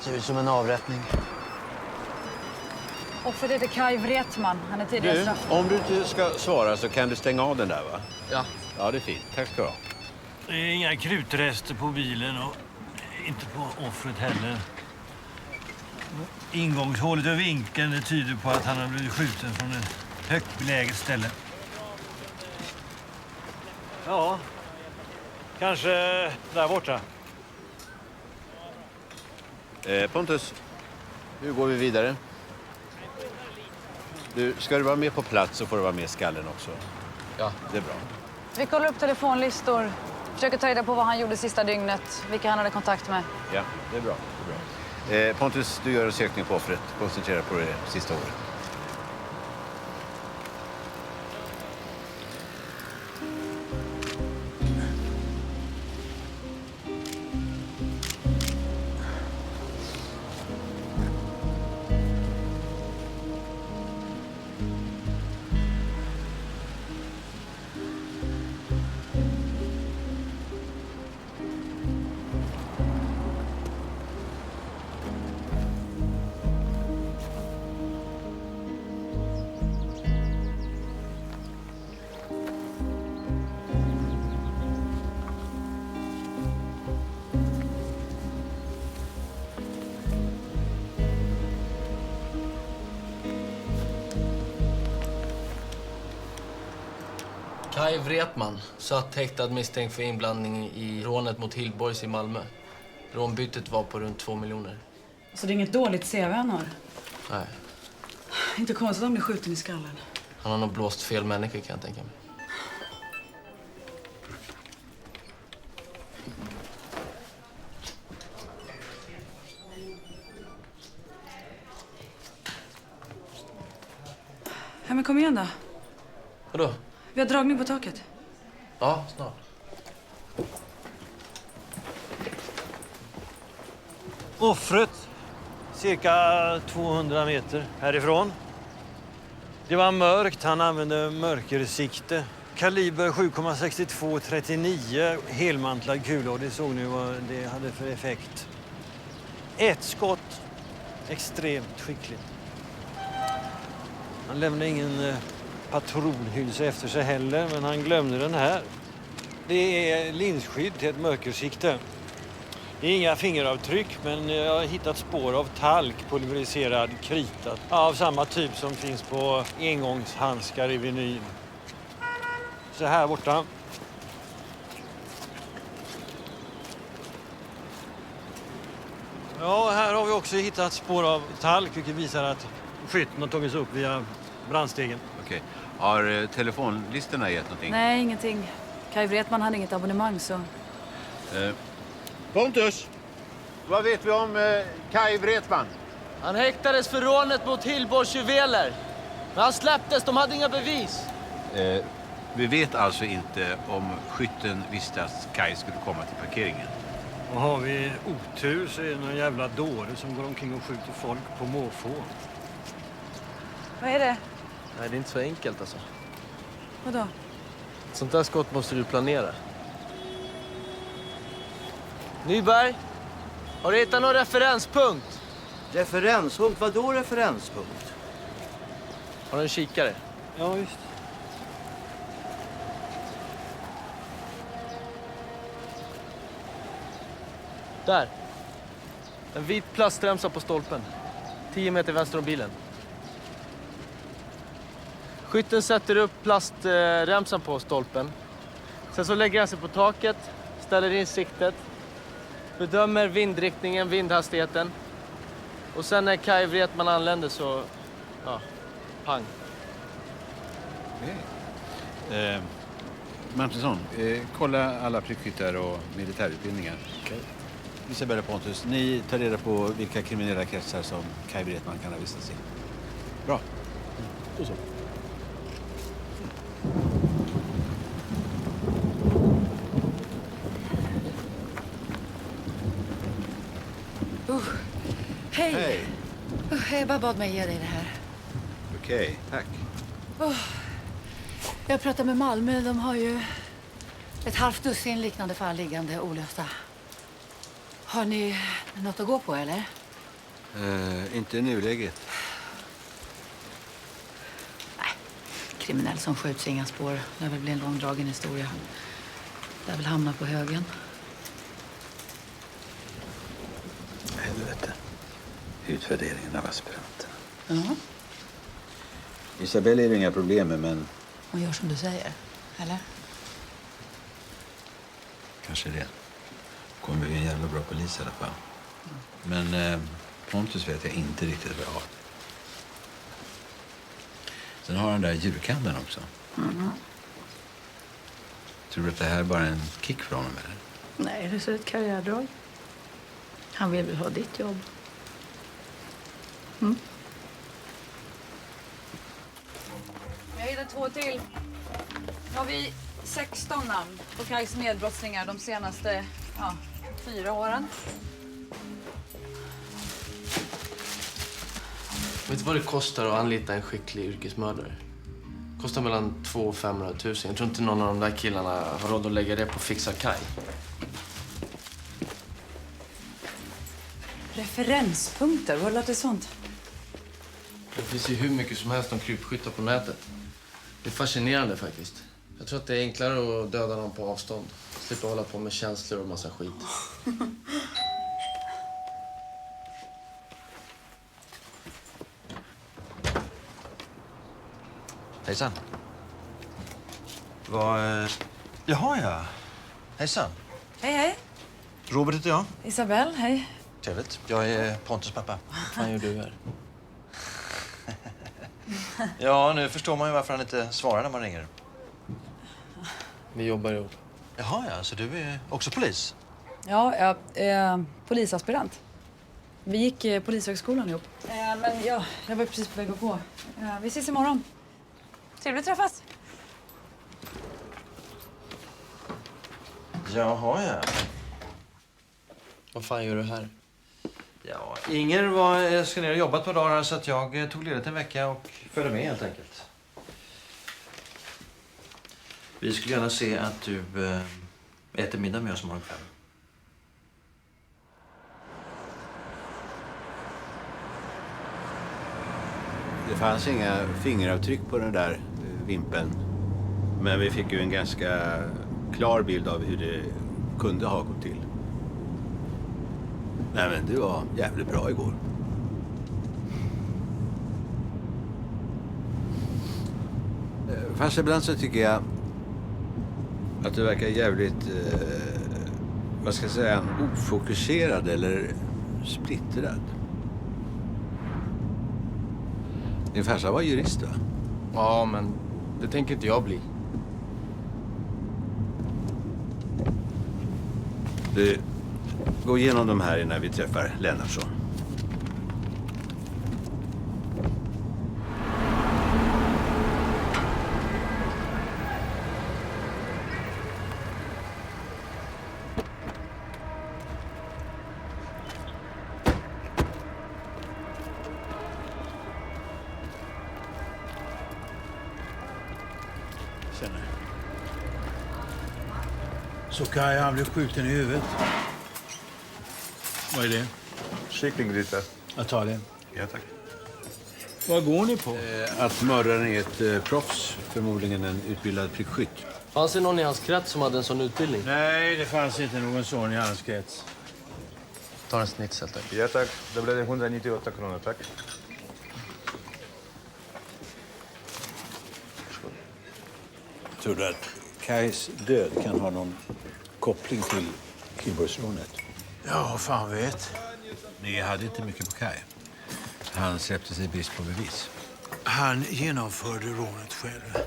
Ser ut som en avrättning. Offret heter Kai Wretman. Han är tidigare straff. Om du inte ska svara så kan du stänga av den där, va? Ja. Ja, det är fint. Tack ska du ha. Det är inga krutrester på bilen och inte på offret heller. Ingångshålet och vinkeln det tyder på att han har blivit skjuten från ett högt beläget ställe. Ja, kanske där borta. Pontus, nu går vi vidare. Ska du vara med på plats så får du vara med i skallen också. Ja. Det är bra. Vi kollar upp telefonlistor. Försöker ta reda på vad han gjorde sista dygnet. Vilka han hade kontakt med. Ja, det är bra. Det är bra. Pontus, du gör en sökning på offret. Koncentrera på det sista året. Kai Wretman satt häktad misstänkt för inblandning i rånet mot Hillborgs i Malmö. Rånbytet var på runt 2 miljoner. Så det är inget dåligt CV han har? Nej, Inte konstigt att han blir skjuten i skallen. han har nog blåst fel människor kan jag tänka mig. Ja, men kom igen då. Vadå? Vi har dragning på taket. Ja, snart. Offret cirka 200 meter härifrån. Det var mörkt, han använde mörkersikte. Kaliber 7,62-39, helmantlad kula och det såg ni vad det hade för effekt. Ett skott, extremt skickligt. Han lämnade ingen patronhylsa efter sig heller, men han glömde den här. Det är linsskydd till ett mörkersikte. Det är inga fingeravtryck, men jag har hittat spår av talk, pulveriserad krita. Av samma typ som finns på engångshandskar i vinyl. Så här borta. Ja, här har vi också hittat spår av talk, vilket visar att skytten har tagits upp via brandstegen. Okej. Har telefonlistorna gett någonting? Nej, ingenting. Kai Wretman hade inget abonnemang så... Pontus! Vad vet vi om Kai Wretman? Han häktades för rånet mot Hillborgs juveler. Men han släpptes, de hade inga bevis. Vi vet alltså inte om skytten visste att Kai skulle komma till parkeringen. Och har vi otur så är det någon jävla dåre som går omkring och skjuter folk på måfå. Vad är det? Nej, det är inte så enkelt alltså. Vadå? Ett sånt där skott måste du planera. Nyberg, har du hittat någon referenspunkt? Referenspunkt? Vadå referenspunkt? Har du en kikare? Ja, visst. Där. En vit plastremsa på stolpen. 10 meter vänster om bilen. Skytten sätter upp plastremsan på stolpen. Sen så lägger han sig på taket, ställer in siktet. Bedömer vindriktningen, vindhastigheten. Och sen när Kai Wretman anländer så... Ja, pang. Martinsson, kolla alla prickskyttar och militärutbildningar. Okay. Isabella Pontus, ni tar reda på vilka kriminella kretsar som Kai Wretman kan ha vistats i. Bra. Då så. Hej. Hej. Ebba bad mig ge dig det här. Okej, tack. Jag pratade med Malmö. De har ju ett halvt dussin liknande fall liggande olösta. Har ni något att gå på, eller? Inte i nuläget. Kriminell som skjuts, inga spår. Det väl bli en långdragen historia. Det väl hamna på högen. Helvete. Utvärderingen av aspiranten. Ja, Isabelle är det inga problem med, men hon gör som du säger. Eller? kanske det. Kommer bli en jävla bra polis i alla fall. Men Pontus vet jag inte riktigt vad jag har. Sen har han där djurkanten också. Tror du att det här är bara en kick för honom, eller? Nej, det är ett karriärdrag. Han vill väl ha ditt jobb. Jag hittade 2 till. Nu har vi 16 namn på Kajs medbrottslingar de senaste 4 åren. Vet du vad det kostar att anlita en skicklig yrkesmördare? Det kostar mellan 200 och 500 000. Jag tror inte någon av de där killarna har råd att lägga det på Fixa Kaj. Referenspunkter, vad låter sånt? Det finns ju hur mycket som helst om krypskyttar på nätet. Det är fascinerande faktiskt. Jag tror att det är enklare att döda någon på avstånd. Slippa hålla på med känslor och massa skit. Hejsan. Jaha, ja. Hejsan. Hej, hej. Robert heter jag. Isabelle, hej. Trevligt. Jag är Pontus pappa. Vad gör du här? Ja, nu förstår man ju varför han inte svarar när man ringer. Vi jobbar ihop. Jaha, ja. Så du är också polis? Ja, jag är polisaspirant. Vi gick polishögskolan ihop. Men jag var precis på väg att gå. Vi ses imorgon. Trevligt att träffas. Jaha, ja. Vad fan gör du här? Ja, Inger ska ner och jobba ett par dagar så att jag tog ledigt en vecka och följde med helt enkelt. Vi skulle gärna se att du äter middag med oss imorgon kväll. Det fanns inga fingeravtryck på den där vimpeln. Men vi fick ju en ganska klar bild av hur det kunde ha gått till. Nej, men du var jävligt bra igår. Fast ibland så tycker jag att du verkar jävligt, vad ska jag säga, ofokuserad eller splittrad. Din farsa var jurist, va? Ja, men det tänker inte jag bli. Du, gå igenom de här innan vi träffar Lennartsson. Så Kaj, han blev skjuten i huvudet. Vad är det? Kycklinggryta. Jag tar det. Ja, tack. Vad går ni på? Att mördaren är ett proffs, förmodligen en utbildad prickskytt. Fanns det någon i hans krets som hade en sån utbildning? Nej, det fanns inte någon sån i hans krets. Ta en snitsel, tack. Ja, tack. Då blev det 198 kronor, tack. Tror du att Kajs död kan ha någon koppling till Kihlborgsrånet? Ja, fan vet. Ni hade inte mycket på Kaj. Han släppte sig brist på bevis. Han genomförde rånet själv.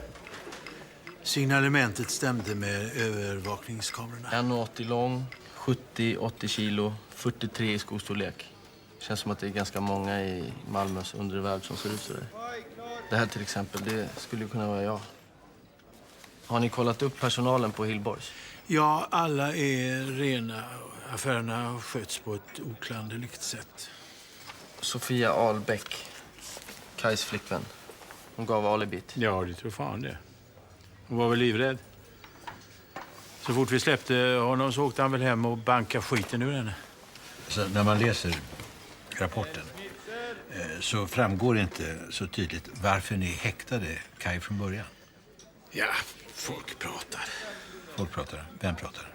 Signalementet stämde med övervakningskamerorna. 1,80 lång, 70-80 kilo, 43 i skostorlek. Känns som att det är ganska många i Malmös undre värld som ser ut så där. Det här till exempel, det skulle kunna vara jag. Har ni kollat upp personalen på Hillborgs? Ja, alla är rena. Affärerna sköts på ett oklanderligt sätt. Sofia Ahlbäck, Kajs flickvän. Hon gav alibit. Ja, det tror fan det. Hon var väl livrädd. Så fort vi släppte honom så åkte han väl hem och bankade skiten ur henne. Så när man läser rapporten så framgår inte så tydligt varför ni häktade Kaj från början. Ja, folk pratar. Folk pratar. Vem pratar?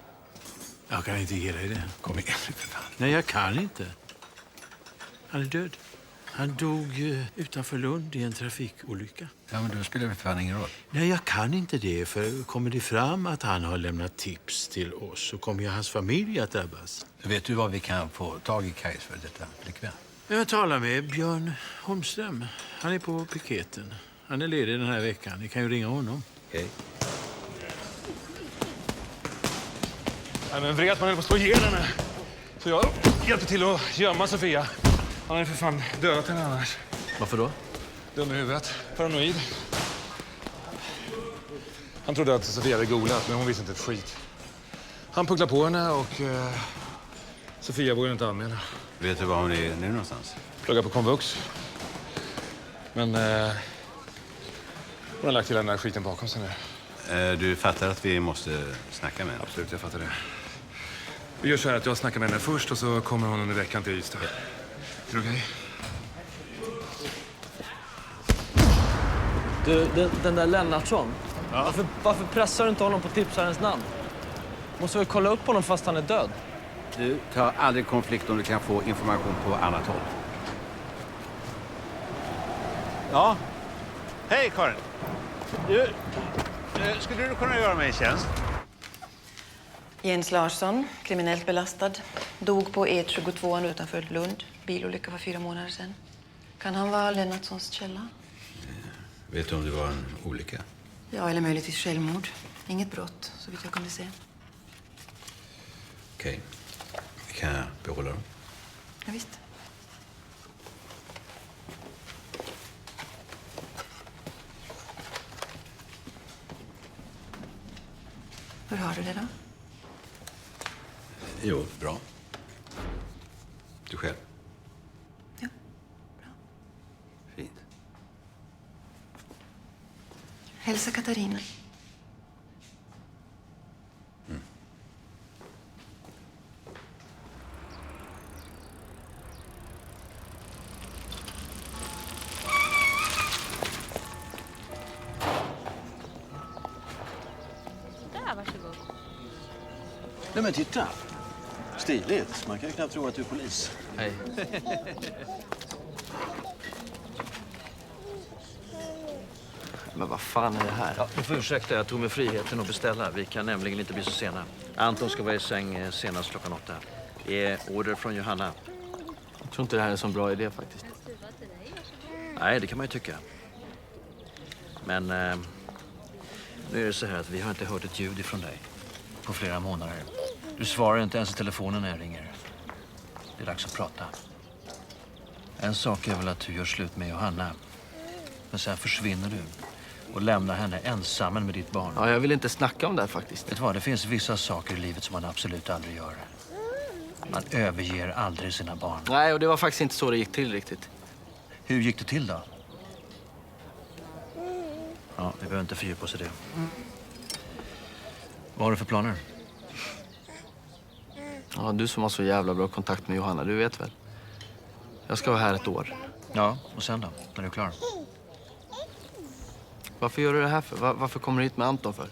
Jag kan inte ge dig det. Kom igen nu för fan. Nej, jag kan inte. Han är död. Han dog utanför Lund i en trafikolycka. Ja, men då spelar det för fan ingen roll. Nej, jag kan inte det. För kommer det fram att han har lämnat tips till oss så kommer ju hans familj att drabbas. Vet du vad vi kan få tag i Kajs för detta flickvän? Jag talar med Björn Holmström. Han är på piketen. Han är ledig den här veckan. Ni kan ju ringa honom. Okej. Nej, men Wretman höll på att slå ihjäl henne. Så jag hjälpte till att gömma Sofia. Han hade för fan dödat henne annars. Varför då? Dum i huvudet. Paranoid. Han trodde att Sofia hade golat, men hon visste inte ett skit. Han pugglade på henne och Sofia vågade inte anmäla. Vet du var hon är nu någonstans? Pluggar på komvux. Men hon har lagt hela den här skiten bakom sig nu. Du fattar att vi måste snacka med henne? Absolut, jag fattar det. Vi gör så här att jag snackar med henne först och så kommer hon under veckan till Ystad. Är det okej? Du, den där Lennartsson. Ja. Varför pressar du inte honom på tipsarens namn? Måste väl kolla upp honom fast han är död? Du tar aldrig konflikt om du kan få information på annat håll. Ja. Hej, Karin. Du, skulle du kunna göra mig en tjänst? Jens Larsson, kriminellt belastad. Dog på E22 utanför Lund. Bilolycka för 4 månader sedan. Kan han vara Lennartssons källa? Vet du om det var en olycka? Ja, eller möjligtvis självmord. Inget brott, så vitt jag kunde se. Okej. Kan jag behålla dem? Ja, visst. Hur har du det då? Jo, bra. Du själv? Ja, bra. Fint. Hälsa Katarina. Där, varsågod. Nej men titta. Stiligt. Man kan ju knappt tro att du är polis. Hej. Men vad fan är det här? Ja, du får ursäkta, jag tog mig friheten att beställa. Vi kan nämligen inte bli så sena. Anton ska vara i säng senast klockan 8. Det är order från Johanna. Jag tror inte det här är en sån bra idé faktiskt. Nej, det kan man ju tycka. Men nu är det så här att vi har inte hört ett ljud ifrån dig på flera månader. Du svarar inte ens i telefonen när jag ringer. Det är dags att prata. En sak är väl att du gör slut med Johanna. Men sen försvinner du och lämnar henne ensam med ditt barn. Ja, jag vill inte snacka om det här faktiskt. Vet du vad, det finns vissa saker i livet som man absolut aldrig gör. Man överger aldrig sina barn. Nej, och det var faktiskt inte så det gick till riktigt. Hur gick det till då? Ja, vi behöver inte fördjupa oss i det. Vad har du för planer? Ja, du som har så jävla bra kontakt med Johanna, du vet väl. Jag ska vara här ett år. Ja, och sen då? När du är klar? Varför gör du det här för? Varför kommer du hit med Anton för?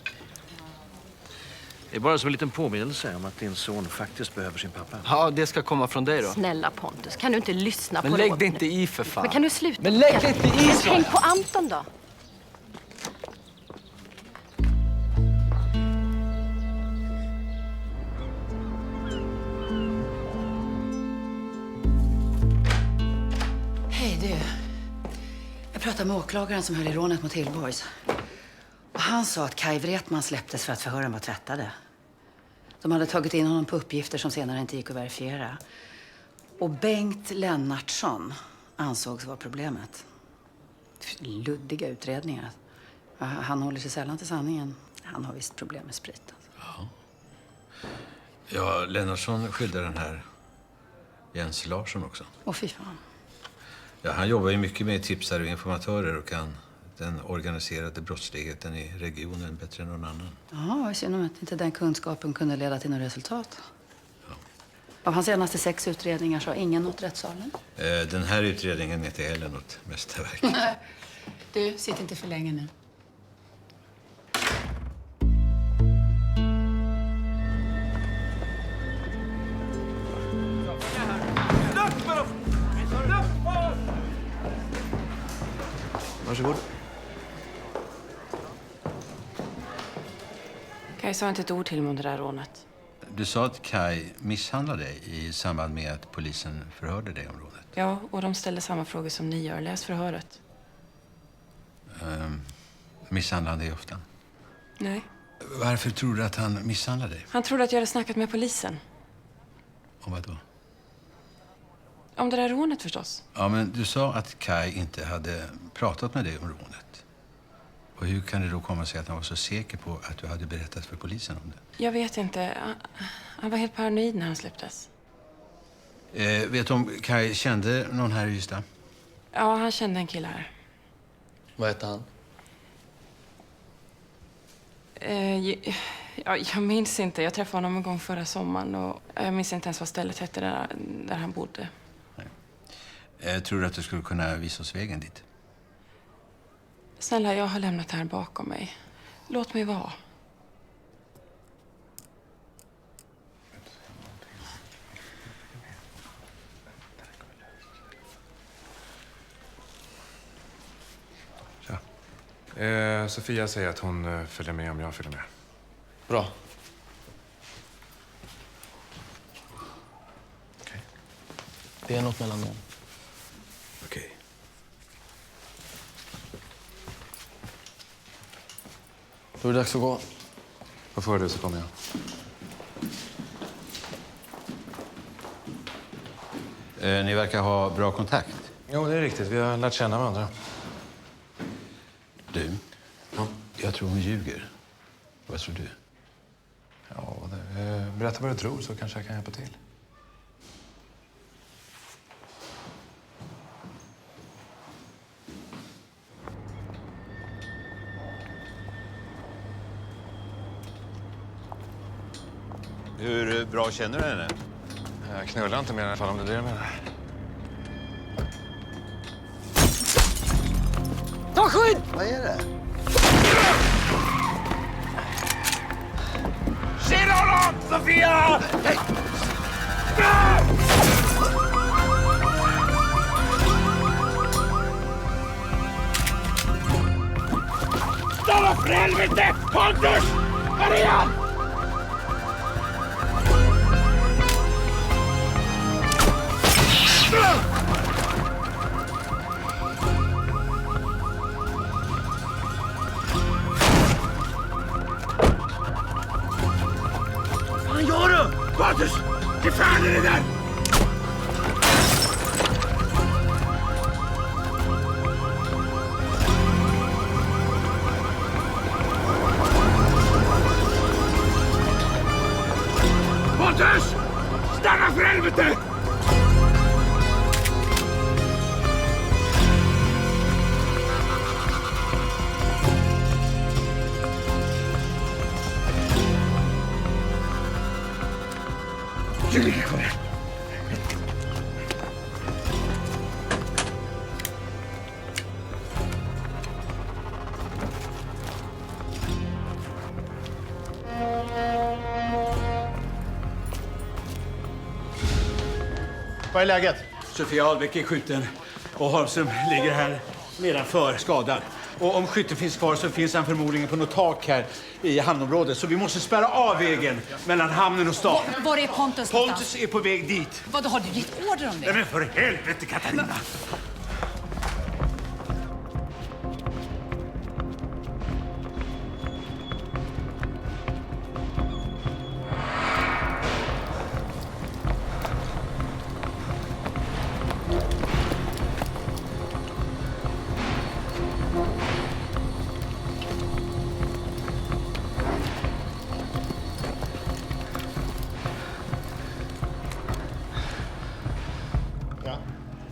Det är bara som en liten påminnelse om att din son faktiskt behöver sin pappa. Ja, det ska komma från dig då. Snälla Pontus, kan du inte lyssna Men på lägg råd det nu? inte i för fan. Men kan du sluta? Men lägg det inte i, Men så. tänk på Anton då. Hej du. Jag pratade med åklagaren som höll i rånet mot Hillborgs. Och han sa att Kaj Wretman släpptes för att förhören var tvättade. De hade tagit in honom på uppgifter som senare inte gick att verifiera. Och Bengt Lennartsson ansågs vara problemet. Luddiga utredningar. Han håller sig sällan till sanningen. Han har visst problem med sprit. Ja. Ja, Lennartsson skildrade den här Jens Larsson också. Åh, fy fan. Ja, han jobbar ju mycket med tipsare och informatörer och kan den organiserade brottsligheten i regionen bättre än någon annan. Ja, synd om att inte den kunskapen kunde leda till något resultat. Ja. Av hans senaste 6 utredningar så har ingen nått rättssalen. Den här utredningen är inte heller något mästerverk. Du, sitt inte för länge nu. Varsågod. Kaj sa inte ett ord till mig om det där rånet. Du sa att Kai misshandlade dig i samband med att polisen förhörde dig om rånet. Ja, och de ställde samma frågor som ni gör. Läs förhöret. Misshandlade han dig ofta? Nej. Varför tror du att han misshandlade dig? Han trodde att jag hade snackat med polisen. Om vad då? Om det där rånet förstås. Ja, men du sa att Kai inte hade pratat med dig om rånet. Och hur kan det då komma sig att han var så säker på att du hade berättat för polisen om det? Jag vet inte. Han var helt paranoid när han släpptes. Vet du om Kai kände någon här i Ystad? Ja, han kände en kille här. Vad heter han? Ja, jag minns inte. Jag träffade honom en gång förra sommaren och jag minns inte ens vad stället hette där han bodde. Tror du att du skulle kunna visa oss vägen dit? Snälla, jag har lämnat det här bakom mig. Låt mig vara. Sofia säger att hon följer med om jag följer med. Bra. Okej. Det är något mellan dem. Okej. Då är det dags att gå. Vad får du så kommer jag. Ni verkar ha bra kontakt. Jo, det är riktigt. Vi har lärt känna varandra. Du, jag tror hon ljuger. Vad tror du? Ja, berätta vad du tror så kanske jag kan hjälpa till. Hur bra känner du henne? Jag knullar inte mer i alla fall om det är det du menar. Ta skydd! Vad är det? Tjena honom, Sofia! Hej! Stanna för helvete! Pontus! Här är han! Vad gör du? Pontus! Ge fan i det där! Pontus! Stanna för helvete! Kom igen. Vad är läget? Sofia Ahlbeck är skjuten och Holmström ligger här nedanför skadad. Och om skytten finns kvar så finns han förmodligen på något tak här i hamnområdet. Så vi måste spärra av vägen mellan hamnen och stan. Var är Pontus? Pontus är på väg dit. Vad har du gett order om det? Nej men för helvete, Katarina!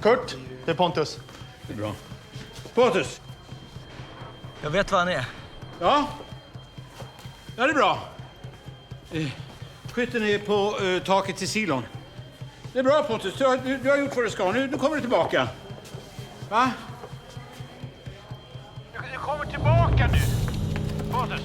Kurt, det är Pontus. Det är bra. Pontus! Jag vet vad han är. Ja? Ja, det är bra. Skytten är på taket till silon. Det är bra Pontus, du har gjort vad du ska. Nu kommer du tillbaka. Va? Du kommer tillbaka nu, Pontus.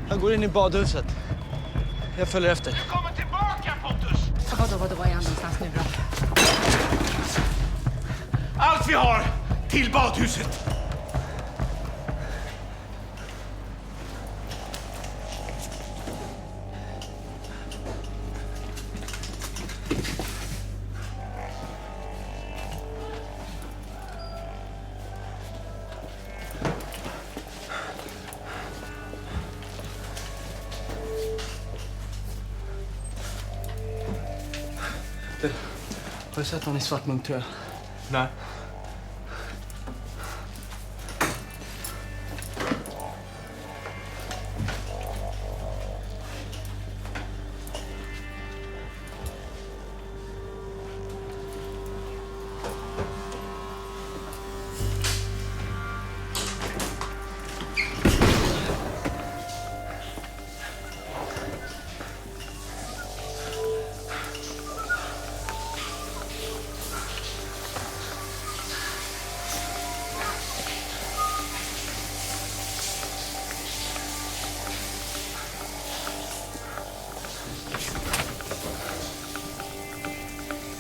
Han går in i badhuset. Jag följer efter. Du kommer tillbaka, Pontus! Vadå, var är han någonstans nu då? Allt vi har till badhuset! Har du sett någon i svart munktröja? Nej.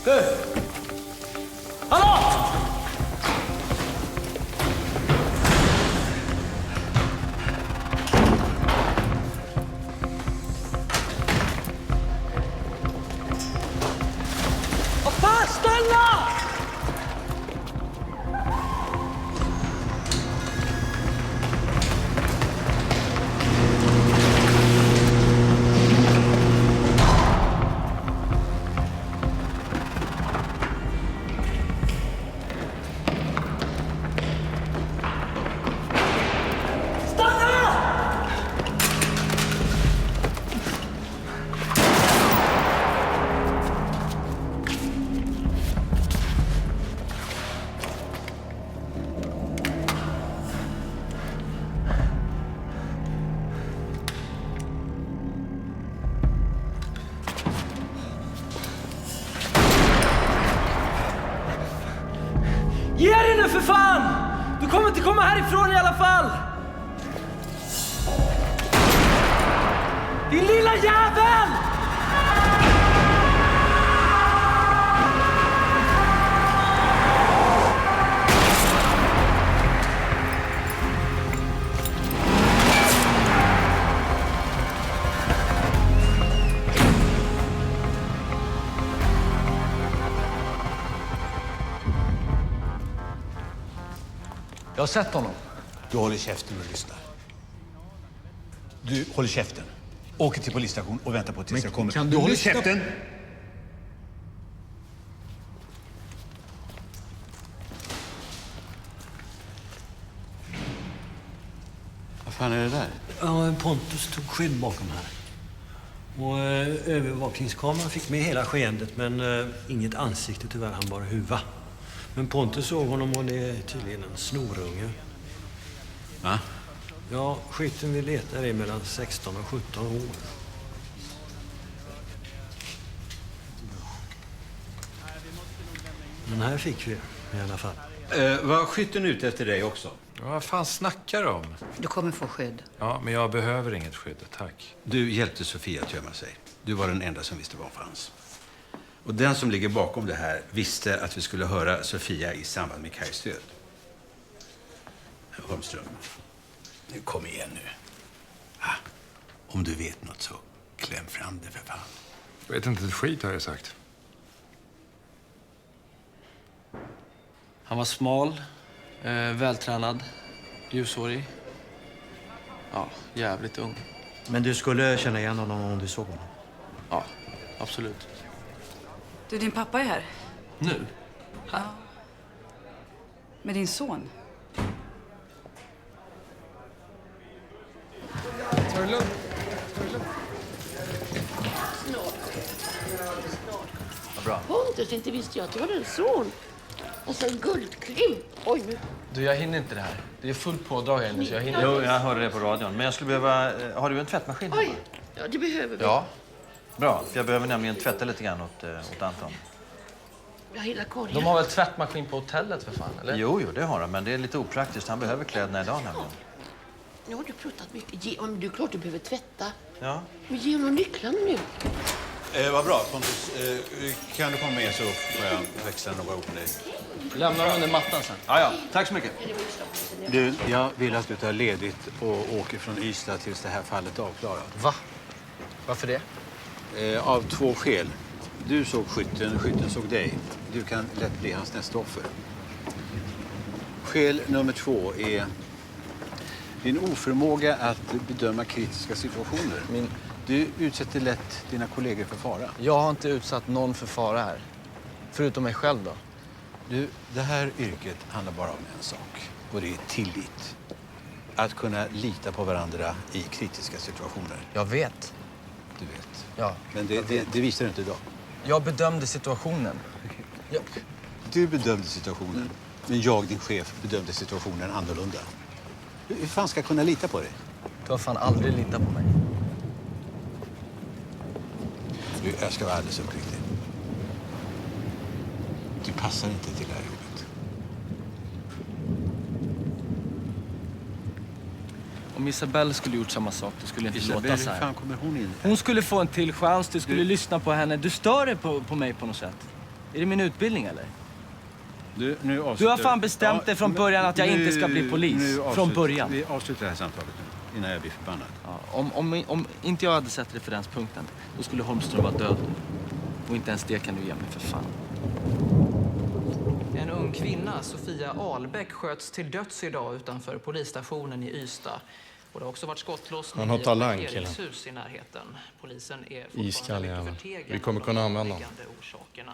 Du! Hallå! Vad fan, stanna! Ge dig nu för fan! Du kommer inte komma härifrån i alla fall! Din lilla jävel! Jag har sett honom. Du håller käften och lyssnar. Du håller käften. Åker till polisstation och väntar på tills jag kommer. kan Du du håller lyssna? käften! Vad fan är det där? Ja, Pontus tog skydd bakom här. Och övervakningskameran fick med hela skeendet, men inget ansikte tyvärr, han bara huva. Men Pontus såg honom och det är tydligen en snorunge. Va? Ja, skytten vi letar är mellan 16 och 17 år. Den här fick vi i alla fall. Var skytten ute efter dig också? Vad fan snackar du om? Du kommer få skydd. Ja, men jag behöver inget skydd, tack. Du hjälpte Sofia att gömma sig. Du var den enda som visste var hon fanns. Och den som ligger bakom det här visste att vi skulle höra Sofia i samband med Kajs död. Holmström, kom igen nu. Om du vet något så kläm fram det för fan. Jag vet inte ett skit har jag sagt. Han var smal, vältränad, ljushårig. Ja, jävligt ung. Men du skulle känna igen honom om du såg honom? Ja, absolut. Du, din pappa är här. Nu? Med din son. Ta det lugnt. Vad bra. Pontus, inte visste jag att du hade en son. Alltså en guldklimp. Oj, nu. Du, jag hinner inte det här. Det är fullt pådrag här inne, så jag hinner Jo, inte. jag hörde det på radion. Men jag skulle behöva... Har du en tvättmaskin? Oj, ja, det behöver vi. Ja. Bra, för jag behöver nämligen tvätta lite grann åt Anton. Jag hela korgen. De har väl tvättmaskin på hotellet för fan, eller? Jo, det har de, men det är lite opraktiskt. Han behöver kläderna idag nämligen. Nu har du pruttat mycket. Men det är klart du behöver tvätta. Ja. Men ge honom nycklarna nu. Vad bra, Pontus. Kan du komma med så får jag växla några ord med dig. Lämnar du under mattan sen? Ja. Tack så mycket. Du, jag vill att du tar ledigt och åker från Ystad tills det här fallet är avklarat. Va? Varför det? Av 2 skäl. Du såg skytten såg dig. Du kan lätt bli hans nästa offer. Skäl nummer 2 är din oförmåga att bedöma kritiska situationer. Du utsätter lätt dina kollegor för fara. Jag har inte utsatt någon för fara här. Förutom mig själv då. Du, det här yrket handlar bara om en sak. Och det är tillit. Att kunna lita på varandra i kritiska situationer. Jag vet. Du vet. Ja. Men det visar du inte idag. Jag bedömde situationen. Du bedömde situationen. Men jag, din chef, bedömde situationen annorlunda. Hur fan ska jag kunna lita på dig? Du har fan aldrig litat på mig. Du, jag ska vara alldeles uppriktig. Du passar inte till det här jobbet. Om Isabelle skulle gjort samma sak, du skulle inte låta så hur här. fan kommer hon in? Hon skulle få en till chans, du skulle lyssna på henne. Du stör dig på mig på något sätt. Är det min utbildning eller? Du har fan bestämt dig från början att jag inte ska bli polis. Från början. Vi avslutar det här samtalet nu, innan jag blir förbannad. Ja, om inte jag hade sett referenspunkten, då skulle Holmström vara död. Och inte ens det kan du ge mig för fan. En ung kvinna, Sofia Ahlbäck, sköts till döds idag utanför polisstationen i Ystad. Och det har också varit skottlossning Han har talang, i ett killen. parkeringshus i närheten. Polisen är Iskall jävel. fortfarande förtegen Vi kommer kunna använda honom. orsakerna.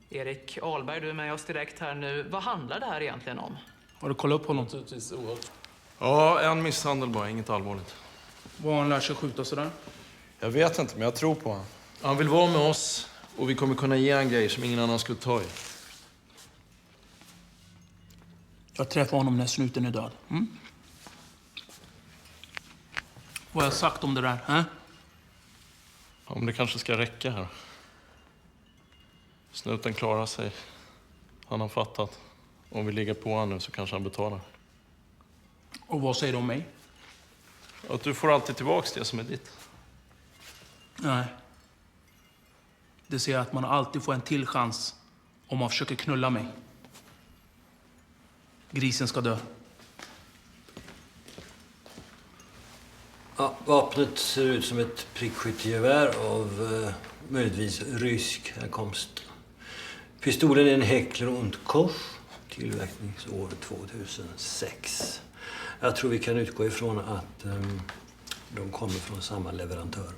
Erik Ahlberg, du är med oss direkt här nu. Vad handlar det här egentligen om? Har du kollat upp honom? Naturligtvis oerhört. Ja, en misshandel bara, inget allvarligt. Var han lär sig skjuta sådär? Jag vet inte, men jag tror på honom. Han vill vara med oss och vi kommer kunna ge en grej som ingen annan skulle ta i. Jag träffar honom när snuten är död. Mm? Vad har jag sagt om det där? Ja, men det kanske ska räcka här. Snuten klarar sig. Han har fattat. Om vi ligger på honom nu så kanske han betalar. Och vad säger du om mig? Att du får alltid tillbaks det som är ditt. Nej. Det säger att man alltid får en till chans om man försöker knulla mig. Grisen ska dö. Ja, vapnet ser ut som ett prickskyttegevär av möjligtvis rysk härkomst. Pistolen är en Heckler & Koch, tillverkningsår 2006. Jag tror vi kan utgå ifrån att de kommer från samma leverantör.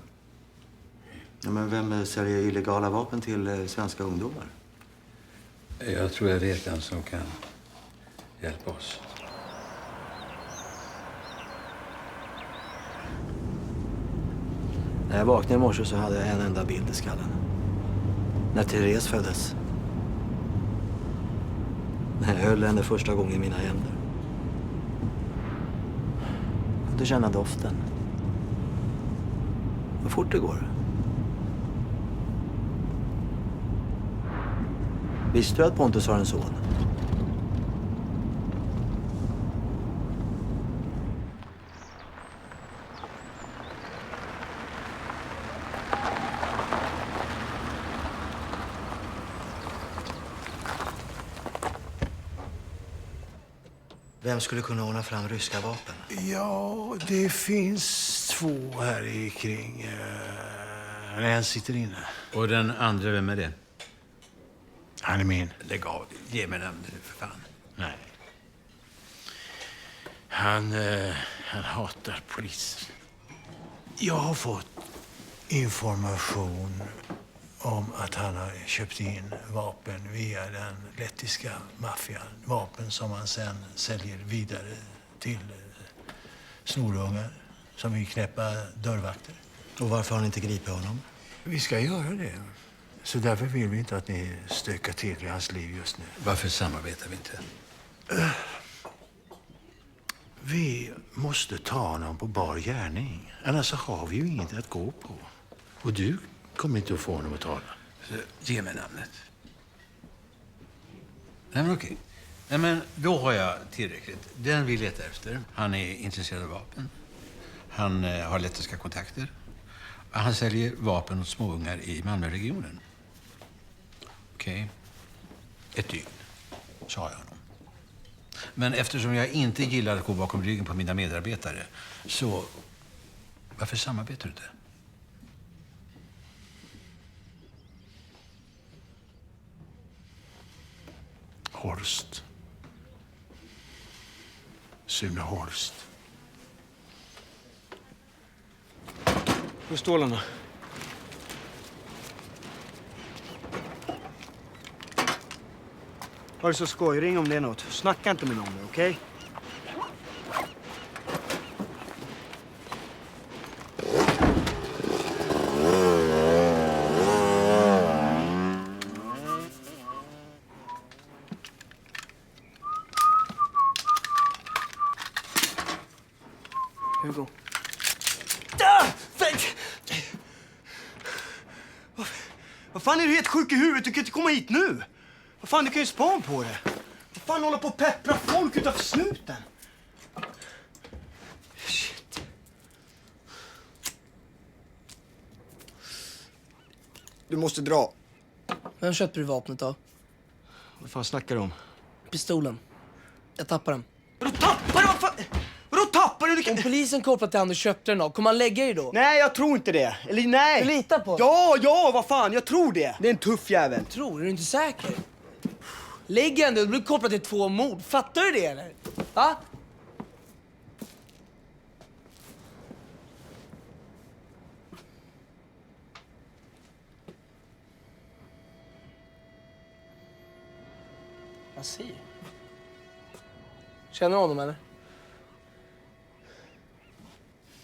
Ja, men vem säljer illegala vapen till svenska ungdomar? Jag tror jag vet en som kan hjälpa oss. När jag vaknade i morse så hade jag en enda bild i skallen. När Therese föddes. När jag höll henne första gången i mina händer. Jag kunde känna doften. Vad fort det går. Visste du att Pontus har en son? Vem skulle kunna ordna fram ryska vapen? Ja, det finns 2 här i kring. En sitter inne. Och den andra, vem är det? Han är min. Lägg av. Ge mig namnet för fan. Nej. Han hatar polisen. Jag har fått information om att han har köpt in vapen via den lettiska maffian. Vapen som han sen säljer vidare till snorungar som vill knäppa dörrvakter. Och varför har ni inte gripit honom? Vi ska göra det. Så därför vill vi inte att ni stökar till i hans liv just nu. Varför samarbetar vi inte? Vi måste ta honom på bar gärning. Annars så har vi ju inget att gå på. Och du kommer inte att få honom att tala. Så, ge mig namnet. Nej, men okej. Nej, men då har jag tillräckligt. Den vi letar efter. Han är intresserad av vapen. Han har lettiska kontakter. Han säljer vapen åt småungar i Malmöregionen. Okej. Ett dygn, sa jag honom. Men eftersom jag inte gillar att gå bakom ryggen på mina medarbetare, så varför samarbetar du inte? Horst. Sune Horst. Hur är stålarna? Har du så skoj, ring om det är något. Snacka inte med någon, okej? Hugo. Vad fan är du helt sjuk i huvudet? Du kan inte komma hit nu. Vad fan, du kan ju span på det. Vad fan håller på att peppra folk utanför snuten? Shit. Du måste dra. Vem köpte du vapnet av? Vad fan snackar du om? Pistolen. Jag tappade den. Vadå tappade? Vad fan? Vadå tappade du? Om polisen kopplat till han du köpte den av, kommer han lägga dig då? Nej, jag tror inte det. Eller nej. Du litar på? Ja, vad fan. Jag tror det. Det är en tuff jävel. Tror? Är du inte säker? Lägg ändå, du blir kopplad till 2 mord. Fattar du det eller? Va? Asir? Känner du honom eller?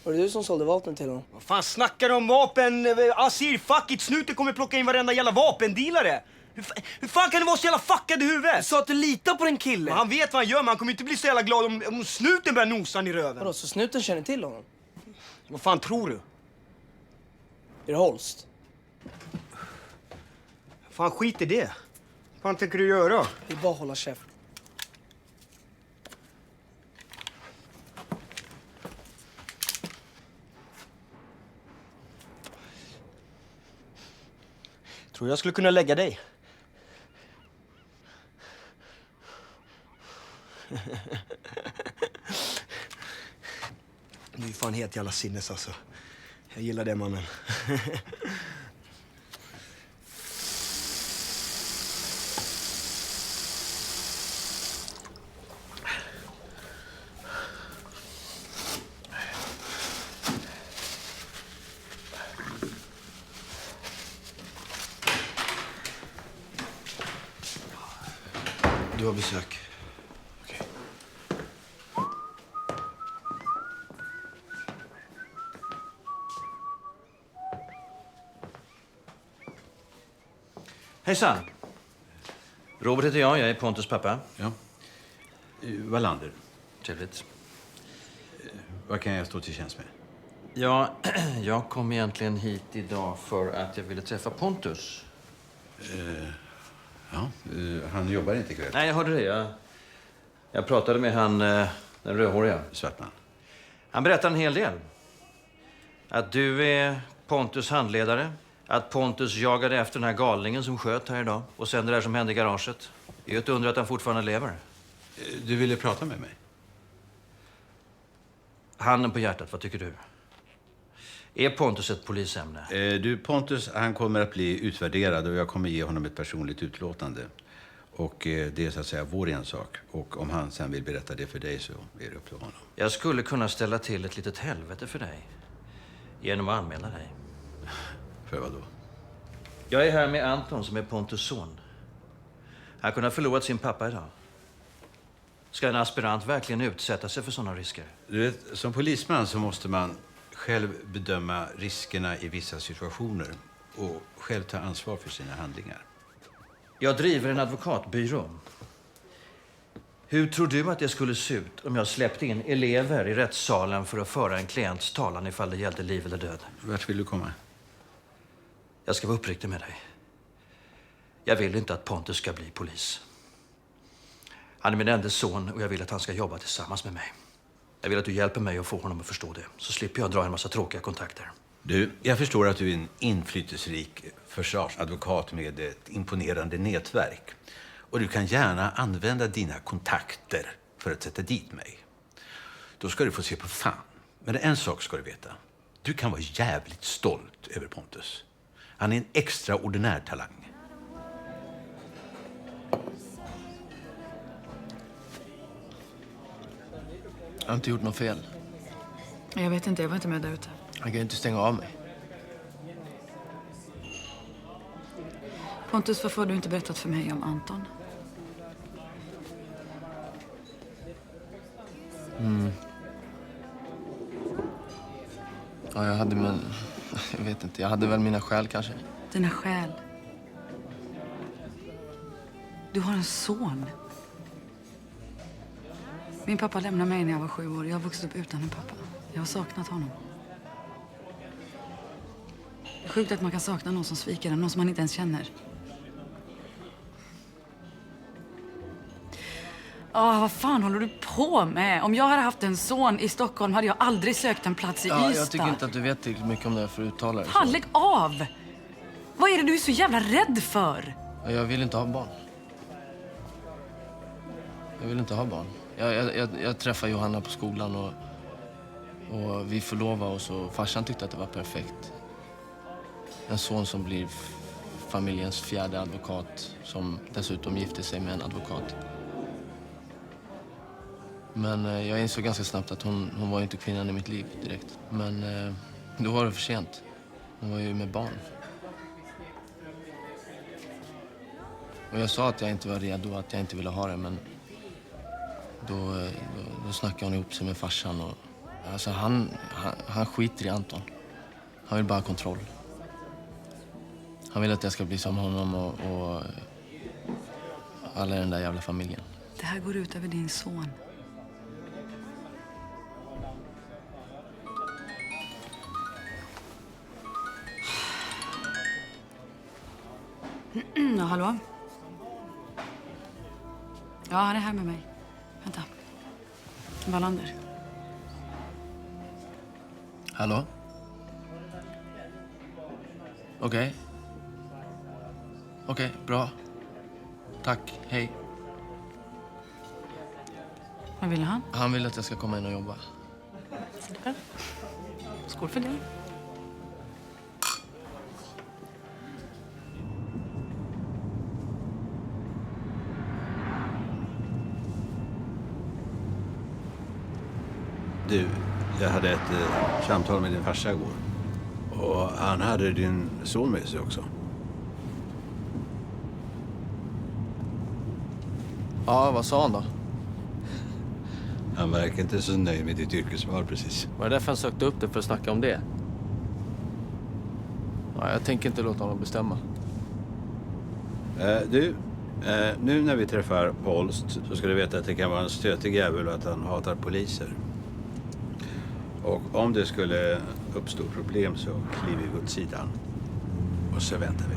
Var det du som sålde vapen till honom? Vad fan snackar du om vapen? Asir, fuck it. Snuten kommer plocka in varenda jävla vapendealare. Hur fan kan du vara så jävla fuckad i huvudet? Du sa att du litar på den killen. Men han vet vad han gör, men han kommer inte bli så jävla glad om snuten börjar nosa han i röven. Vadå, så snuten känner till honom? Vad fan tror du? Är det Holst? Fan, skit i det. Vad fan tänker du göra? Det är bara att hålla käft. Tror jag skulle kunna lägga dig. Du är fan helt jävla sinnes alltså. Jag gillar det, mannen. Du har besök. Okej. Hejsan. Robert heter jag är Pontus pappa. Ja. Wallander. Trevligt. Vad kan jag stå till tjänst med? Ja, jag kom egentligen hit idag för att jag ville träffa Pontus. Han jobbar inte ikväll. Nej, jag hörde det. Jag pratade med han, den rödhåriga. Svartman. Han berättade en hel del. Att du är Pontus handledare. Att Pontus jagade efter den här galningen som sköt här idag. Och sen det där som hände i garaget. Det är ju ett under att han fortfarande lever. Du ville prata med mig? Handen på hjärtat, vad tycker du? Är Pontus ett polisämne? Du, Pontus, han kommer att bli utvärderad och jag kommer ge honom ett personligt utlåtande. Och det är så att säga vår ensak. Och om han sen vill berätta det för dig så är det upp till honom. Jag skulle kunna ställa till ett litet helvete för dig. Genom att anmäla dig. För vad då? Jag är här med Anton som är Pontus son. Han kunde ha förlorat sin pappa idag. Ska en aspirant verkligen utsätta sig för sådana risker? Du vet, som polisman så måste man själv bedöma riskerna i vissa situationer och själv ta ansvar för sina handlingar. Jag driver en advokatbyrå. Hur tror du att det skulle se ut om jag släppte in elever i rättssalen för att föra en klients talan ifall det gällde liv eller död? Vart vill du komma? Jag ska vara uppriktig med dig. Jag vill inte att Pontus ska bli polis. Han är min enda son och jag vill att han ska jobba tillsammans med mig. Jag vill att du hjälper mig att få honom att förstå det. Så slipper jag dra en massa tråkiga kontakter. Du, jag förstår att du är en inflytelserik försvarsadvokat med ett imponerande nätverk. Och du kan gärna använda dina kontakter för att sätta dit mig. Då ska du få se på fan. Men en sak ska du veta. Du kan vara jävligt stolt över Pontus. Han är en extraordinär talang. Jag har inte gjort något fel. Jag vet inte, jag var inte med där ute. Jag kan ju inte stänga av mig. Pontus, varför har du inte berättat för mig om Anton? Ja, jag hade väl... Jag vet inte. Jag hade väl mina skäl kanske. Dina skäl? Du har en son. Min pappa lämnade mig när jag var 7 år. Jag har vuxit upp utan en pappa. Jag har saknat honom. Det är sjukt att man kan sakna någon som sviker en, någon som man inte ens känner. Vad fan håller du på med? Om jag hade haft en son i Stockholm hade jag aldrig sökt en plats i Ystad. Jag tycker inte att du vet tillräckligt mycket om det för att uttala det. Fan, lägg av! Vad är det du är så jävla rädd för? Jag vill inte ha barn. Jag vill inte ha barn. Jag träffade Johanna på skolan och vi förlovade oss och farsan tyckte att det var perfekt. En son som blir familjens 4:e advokat som dessutom gifter sig med en advokat. Men jag insåg ganska snabbt att hon var inte kvinnan i mitt liv direkt. Men då var det för sent. Hon var ju med barn. Och jag sa att jag inte var redo, att jag inte ville ha det, men då snackade hon ihop sig med farsan. Och, alltså han skiter i Anton. Han vill bara ha kontroll. Han vill att jag ska bli som honom och alla i den där jävla familjen. Det här går ut över din son. Ja, hallå? Ja, han är här med mig. Vänta. Wallander. Hallå? Okej. Okej, bra. Tack, hej. Vad vill han? Han vill att jag ska komma in och jobba. Skål för det. Du, jag hade ett samtal med din farsa igår. Och han hade din son med sig också. Ja, vad sa han då? Han verkar inte så nöjd med ditt yrkesval precis. Var det därför han sökte upp det för att snacka om det? Ja, jag tänker inte låta honom bestämma. Nu när vi träffar Holst så ska du veta att det kan vara en stötig jävel och att han hatar poliser. Och om det skulle uppstå problem så kliver vi åt sidan och så väntar vi.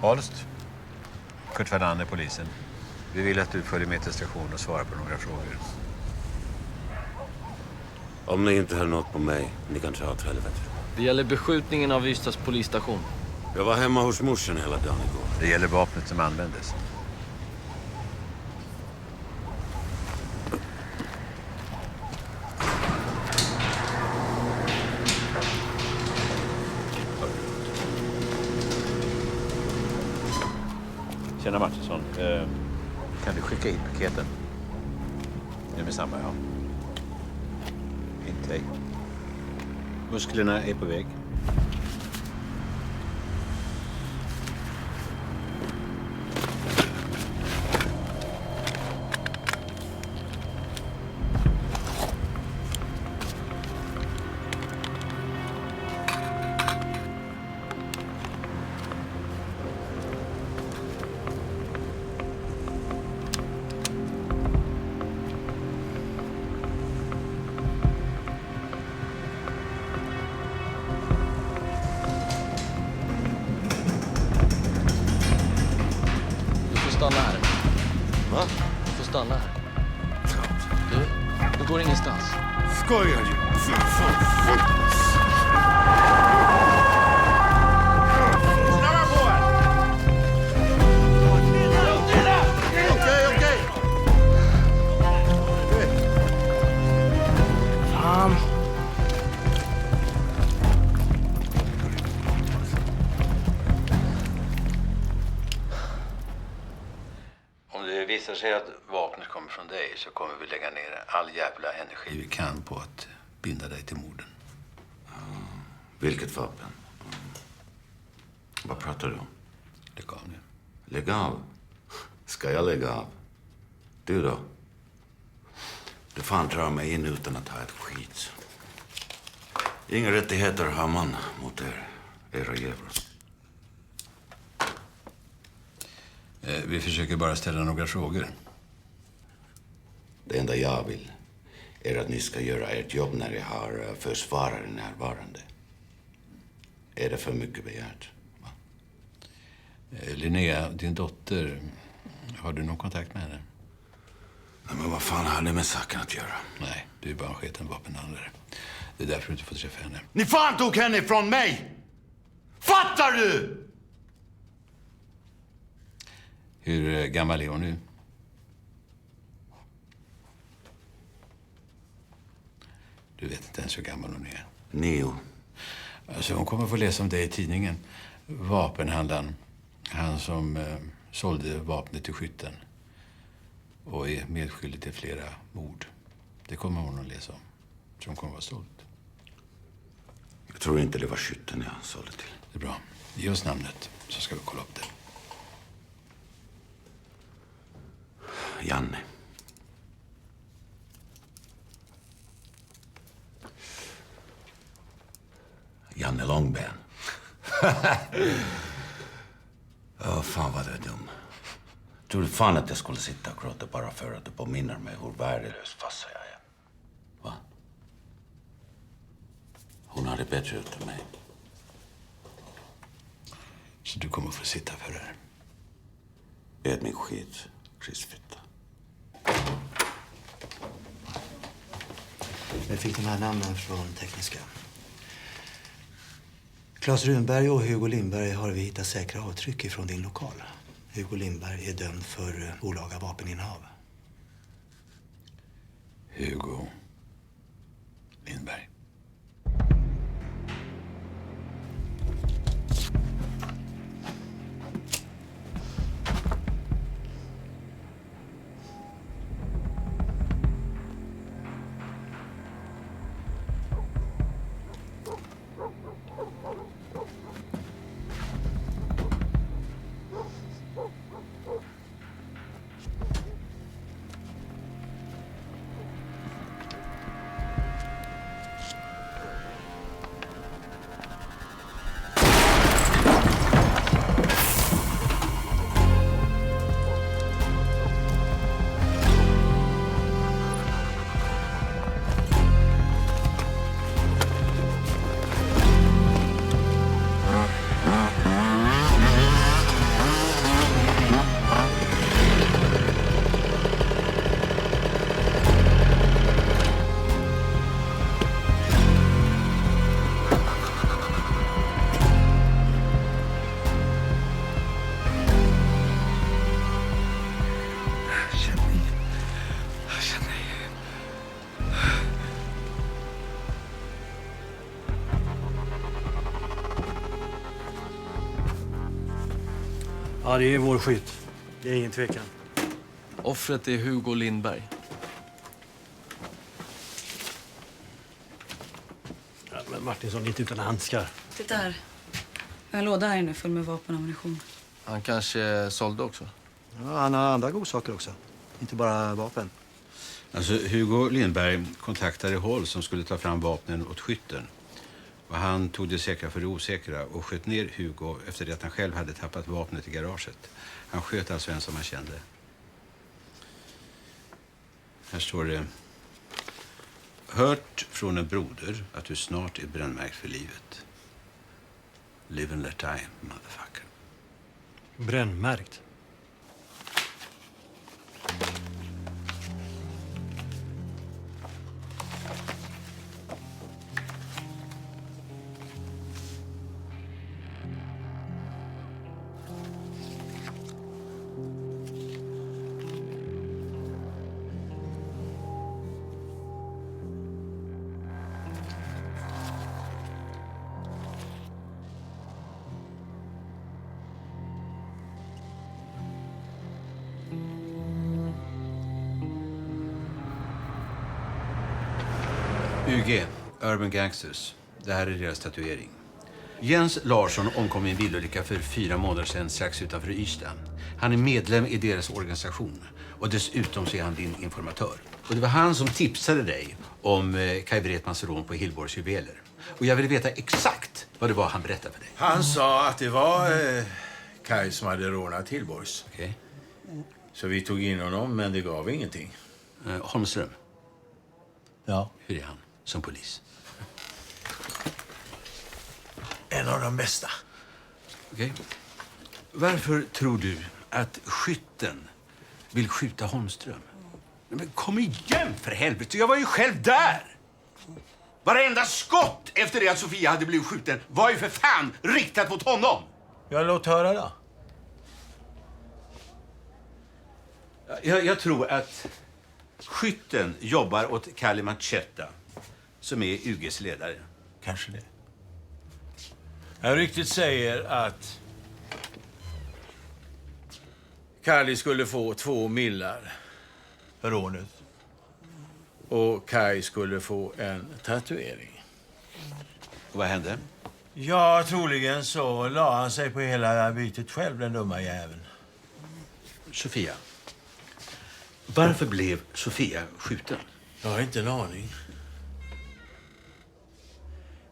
Holst, Kurt Wallander, polisen. Vi vill att du följer med till stationen och svarar på några frågor. Om ni inte har något på mig, ni kan ta åt helvete. Det gäller beskjutningen av Ystads polisstation. Jag var hemma hos morsan hela dagen igår. Det gäller vapnet som användes. Tjena Martinsson. Kan du skicka in paketen? Det är med samma, ja. Inte väg. Musklerna är på väg. Stanna här. Va? Du får stanna här. Du går ingenstans. Skojar du? Snabba på er! Okej. Fan. Om det visar sig att vapnet kommer från dig så kommer vi lägga ner all jävla energi vi kan på att binda dig till morden. Vilket vapen? Vad pratar du om? Lägg av nu. Lägg av? Ska jag lägga av? Du då? Du fan drar mig in utan att ha ett skit. Inga rättigheter har man mot era jävlar. Vi försöker bara ställa några frågor. Det enda jag vill är att ni ska göra ert jobb när ni har försvarare närvarande. Är det för mycket begärt? Linnea, din dotter, har du någon kontakt med henne? Nej, men vad fan har det med saken att göra? Nej, du är bara en sketen vapenhandlare. Det är därför du inte får träffa henne. Ni fan tog henne ifrån mig! Fattar du? Hur gammal är hon nu? Du vet inte ens hur gammal hon är. 9. Alltså, hon kommer få läsa om dig i tidningen. Vapenhandlaren. Han som sålde vapnet till skytten. Och är medskyldig till flera mord. Det kommer hon att läsa om. Så hon kommer vara stolt. Jag tror inte det var skytten jag sålde till. Det är bra. Ge oss namnet så ska vi kolla upp det. Janne. Janne Långben. Åh, fan vad du är dum. Tror du fan att jag skulle sitta och gråta bara för att du påminner mig hur värdelös farsa jag är? Va? Hon hade bättre ut än mig. Så du kommer få sitta för det här. Ät min skit, krisfitta. Jag fick de här namnen från tekniska. Claes Runberg och Hugo Lindberg har vi hittat säkra avtryck ifrån din lokal. Hugo Lindberg är dömd för olaga vapeninnehav. Hugo Lindberg. Ja, det är vår skytt. Det är ingen tvekan. Offret är Hugo Lindberg. Men Martinsson, inte utan handskar. Titta här. Jag har en låda här inne full med vapen och ammunition. Han kanske sålde också. Ja, han har andra godsaker också. Inte bara vapen. Alltså, Hugo Lindberg kontaktade Håll som skulle ta fram vapnen åt skytten. Och han tog det säkra för det osäkra och sköt ner Hugo efter det att han själv hade tappat vapnet i garaget. Han sköt alltså en som han kände. Här står det: hört från en broder att du snart är brännmärkt för livet. Live and let die, motherfucker. Brännmärkt? UG, Urban Gangsters. Det här är deras tatuering. Jens Larsson omkom i en bilolycka för 4 månader sedan strax utanför Ystad. Han är medlem i deras organisation och dessutom så är han din informatör. Och det var han som tipsade dig om Kaj Wretmans rån på Hillborgs juveler. Och jag vill veta exakt vad det var han berättade för dig. Han sa att det var Kaj som hade rånat Hillborgs. Okej. Så vi tog in honom, men det gav ingenting. Holmström. Ja. Hur är han som polis? En av de bästa. Okej. Varför tror du att skytten vill skjuta Holmström? Men kom igen för helvete, jag var ju själv där! Varenda skott efter det att Sofia hade blivit skjuten var ju för fan riktat mot honom! Ja, låt höra då. Jag tror att skytten jobbar åt Kalle Manchetta, som är UGs ledare. Kanske det. Jag riktigt säger att Kalle skulle få 2 millar för rånet. Och Kaj skulle få en tatuering. Och vad hände? Ja, troligen så la han sig på hela bytet själv, den dumma jäveln. Sofia. Varför blev Sofia skjuten? Jag har inte en aning.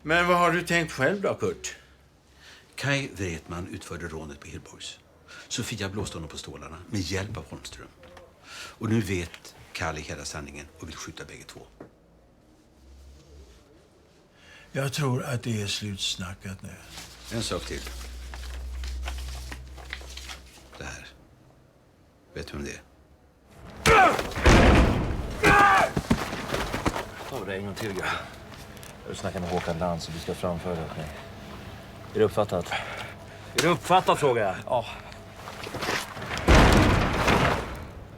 Men vad har du tänkt själv då, Kurt? Kaj Wretman utförde rånet på Hillborgs. Sofia blåste honom på stålarna med hjälp av Holmström. Och nu vet Kalle hela sanningen och vill skjuta bägge två. Jag tror att det är slutsnackat nu. En sak till. Det här. Vet du vem det är? Ta det en gång till, grabbar. Jag snackar med Håkan Lantz och du ska framföra det åt mig. Är det uppfattat? Är det uppfattat, frågar jag? Ja.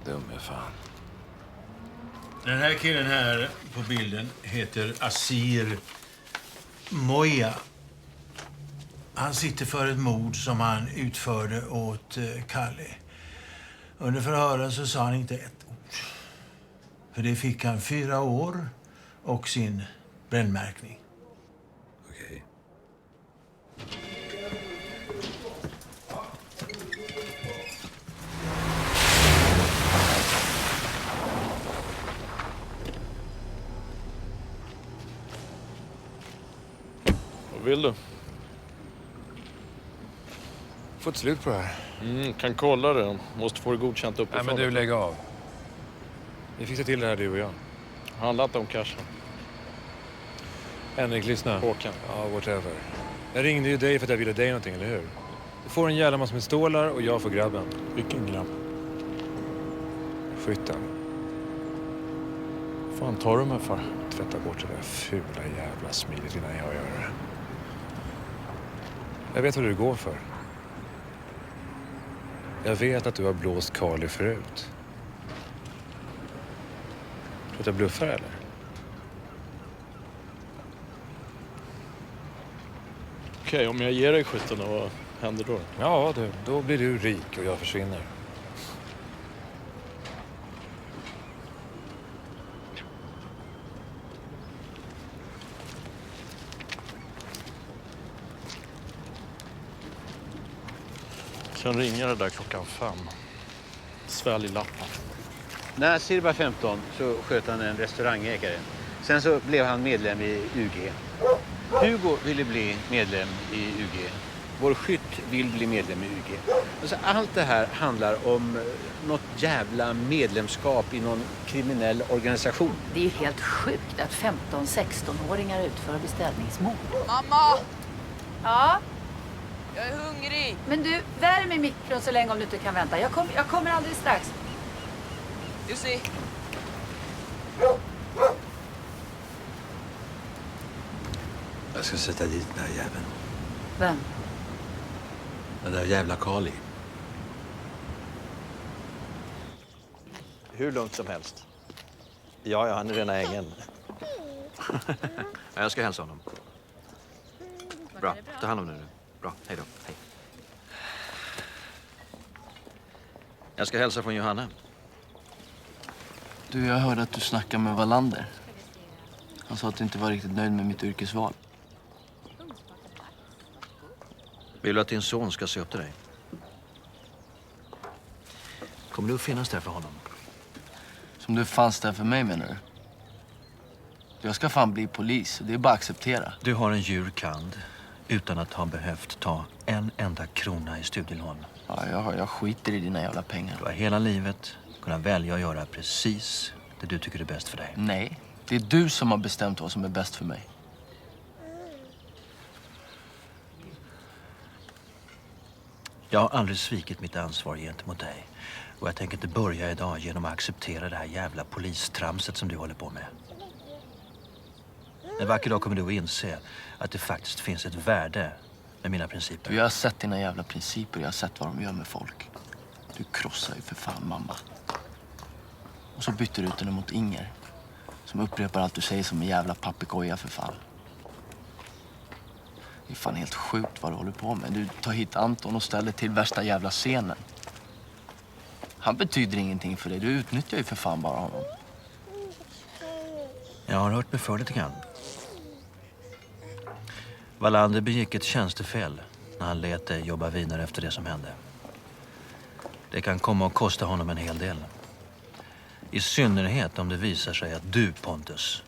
Dumme fan. Den här killen här på bilden heter Asir Moya. Han sitter för ett mord som han utförde åt Kalle. Under förhören så sa han inte ett ord. För det fick han 4 år och sin brännmärkning. Okej. Vad vill du? Få ett slut på det här. Kan kolla det. Måste få det godkänt uppifrån. Nej, men du, lägg av. Vi fixar till det här, du och jag. Handlat om cashen. Henrik, lyssna. Håkan. Ja, whatever. Jag ringde ju dig för att jag ville dig någonting, eller hur? Du får en jävla massa med stålar och jag får grabben. Vilken grabb? Skytten. Fan tar du mig för? Tvätta bort det där fula jävla smidigt innan jag gör det. Jag vet vad du går för. Jag vet att du har blåst Carly förut. Tror du att jag bluffar, eller? Okej, om jag ger dig skytten, vad händer då? Ja, du. Då blir du rik och jag försvinner. Kan ringa det där 5:00. Svälj lappen. När Nasir var 15 så sköt han en restaurangägare. Sen så blev han medlem i UG. Hugo ville bli medlem i UG. Vår skytt vill bli medlem i UG. Alltså, allt det här handlar om något jävla medlemskap i någon kriminell organisation. Det är ju helt sjukt att 15-16-åringar utför beställningsmord. Mamma! Ja? Jag är hungrig. Men du, värm i mikron så länge om du inte kan vänta. Jag kommer alldeles strax. Du ser. Jag ska sätta dit den där jäveln. Vem? Den där jävla Kali. Hur lugnt som helst. Ja, han är rena ängeln. Jag ska hälsa honom. Bra, ta hand om det nu. Bra, hej då. Hej. Jag ska hälsa från Johanna. Du, jag hörde att du snackade med Wallander. Han sa att du inte var riktigt nöjd med mitt yrkesval. Vill du att din son ska se upp till dig? Kommer du att finnas där för honom? Som du fanns där för mig, menar du? Jag ska fan bli polis, det är bara att acceptera. Du har en jurkand utan att ha behövt ta en enda krona i studielån. Ja, jag skiter i dina jävla pengar. Du har hela livet kunnat välja att göra precis det du tycker är bäst för dig. Nej, det är du som har bestämt vad som är bäst för mig. Jag har aldrig svikit mitt ansvar gentemot dig. Och jag tänker inte börja idag genom att acceptera det här jävla polistramset som du håller på med. En vacker dag kommer du att inse att det faktiskt finns ett värde med mina principer. Jag har sett dina jävla principer, jag har sett vad de gör med folk. Du krossar ju för fan mamma. Och så byter du ut henne mot Inger. Som upprepar allt du säger som en jävla papegoja för fan. Det är fan helt sjukt vad du håller på med. Du tar hit Anton och ställer till värsta jävla scenen. Han betyder ingenting för dig. Du utnyttjar ju för fan bara honom. Jag har hört mig för lite grann. Wallander begick ett tjänstefel när han lät dig jobba vidare efter det som hände. Det kan komma att kosta honom en hel del. I synnerhet om det visar sig att du, Pontus,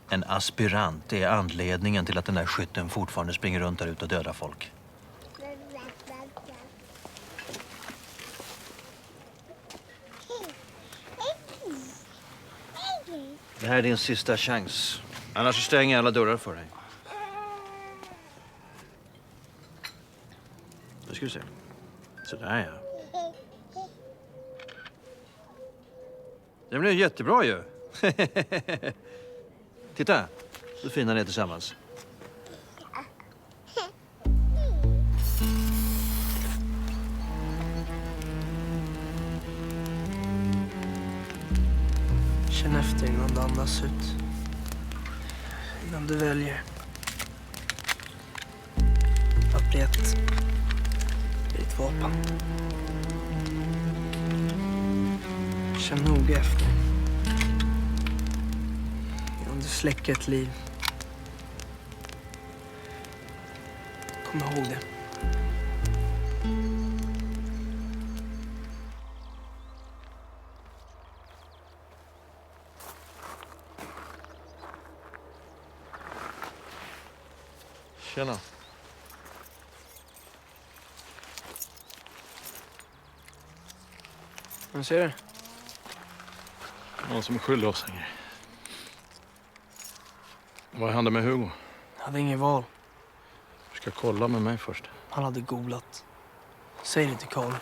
en aspirant, är anledningen till att den där skytten fortfarande springer runt där ute och dödar folk. Det här är din sista chans. Annars så stänger alla dörrar för dig. Nu ska vi se. Så där, ja. Det blir jättebra ju. Titta, så fina ni är tillsammans. Känn efter innan du andas ut. Innan du väljer. Att bli ett vapen. Känn noga efter. Innan du släcker ett liv. Kom ihåg det. Tjena. Vad ser du? Någon som är skyldig oss en grej. Vad hände med Hugo? Jag hade ingen val. Du ska kolla med mig först. Han hade googlat. Säg det till Karl.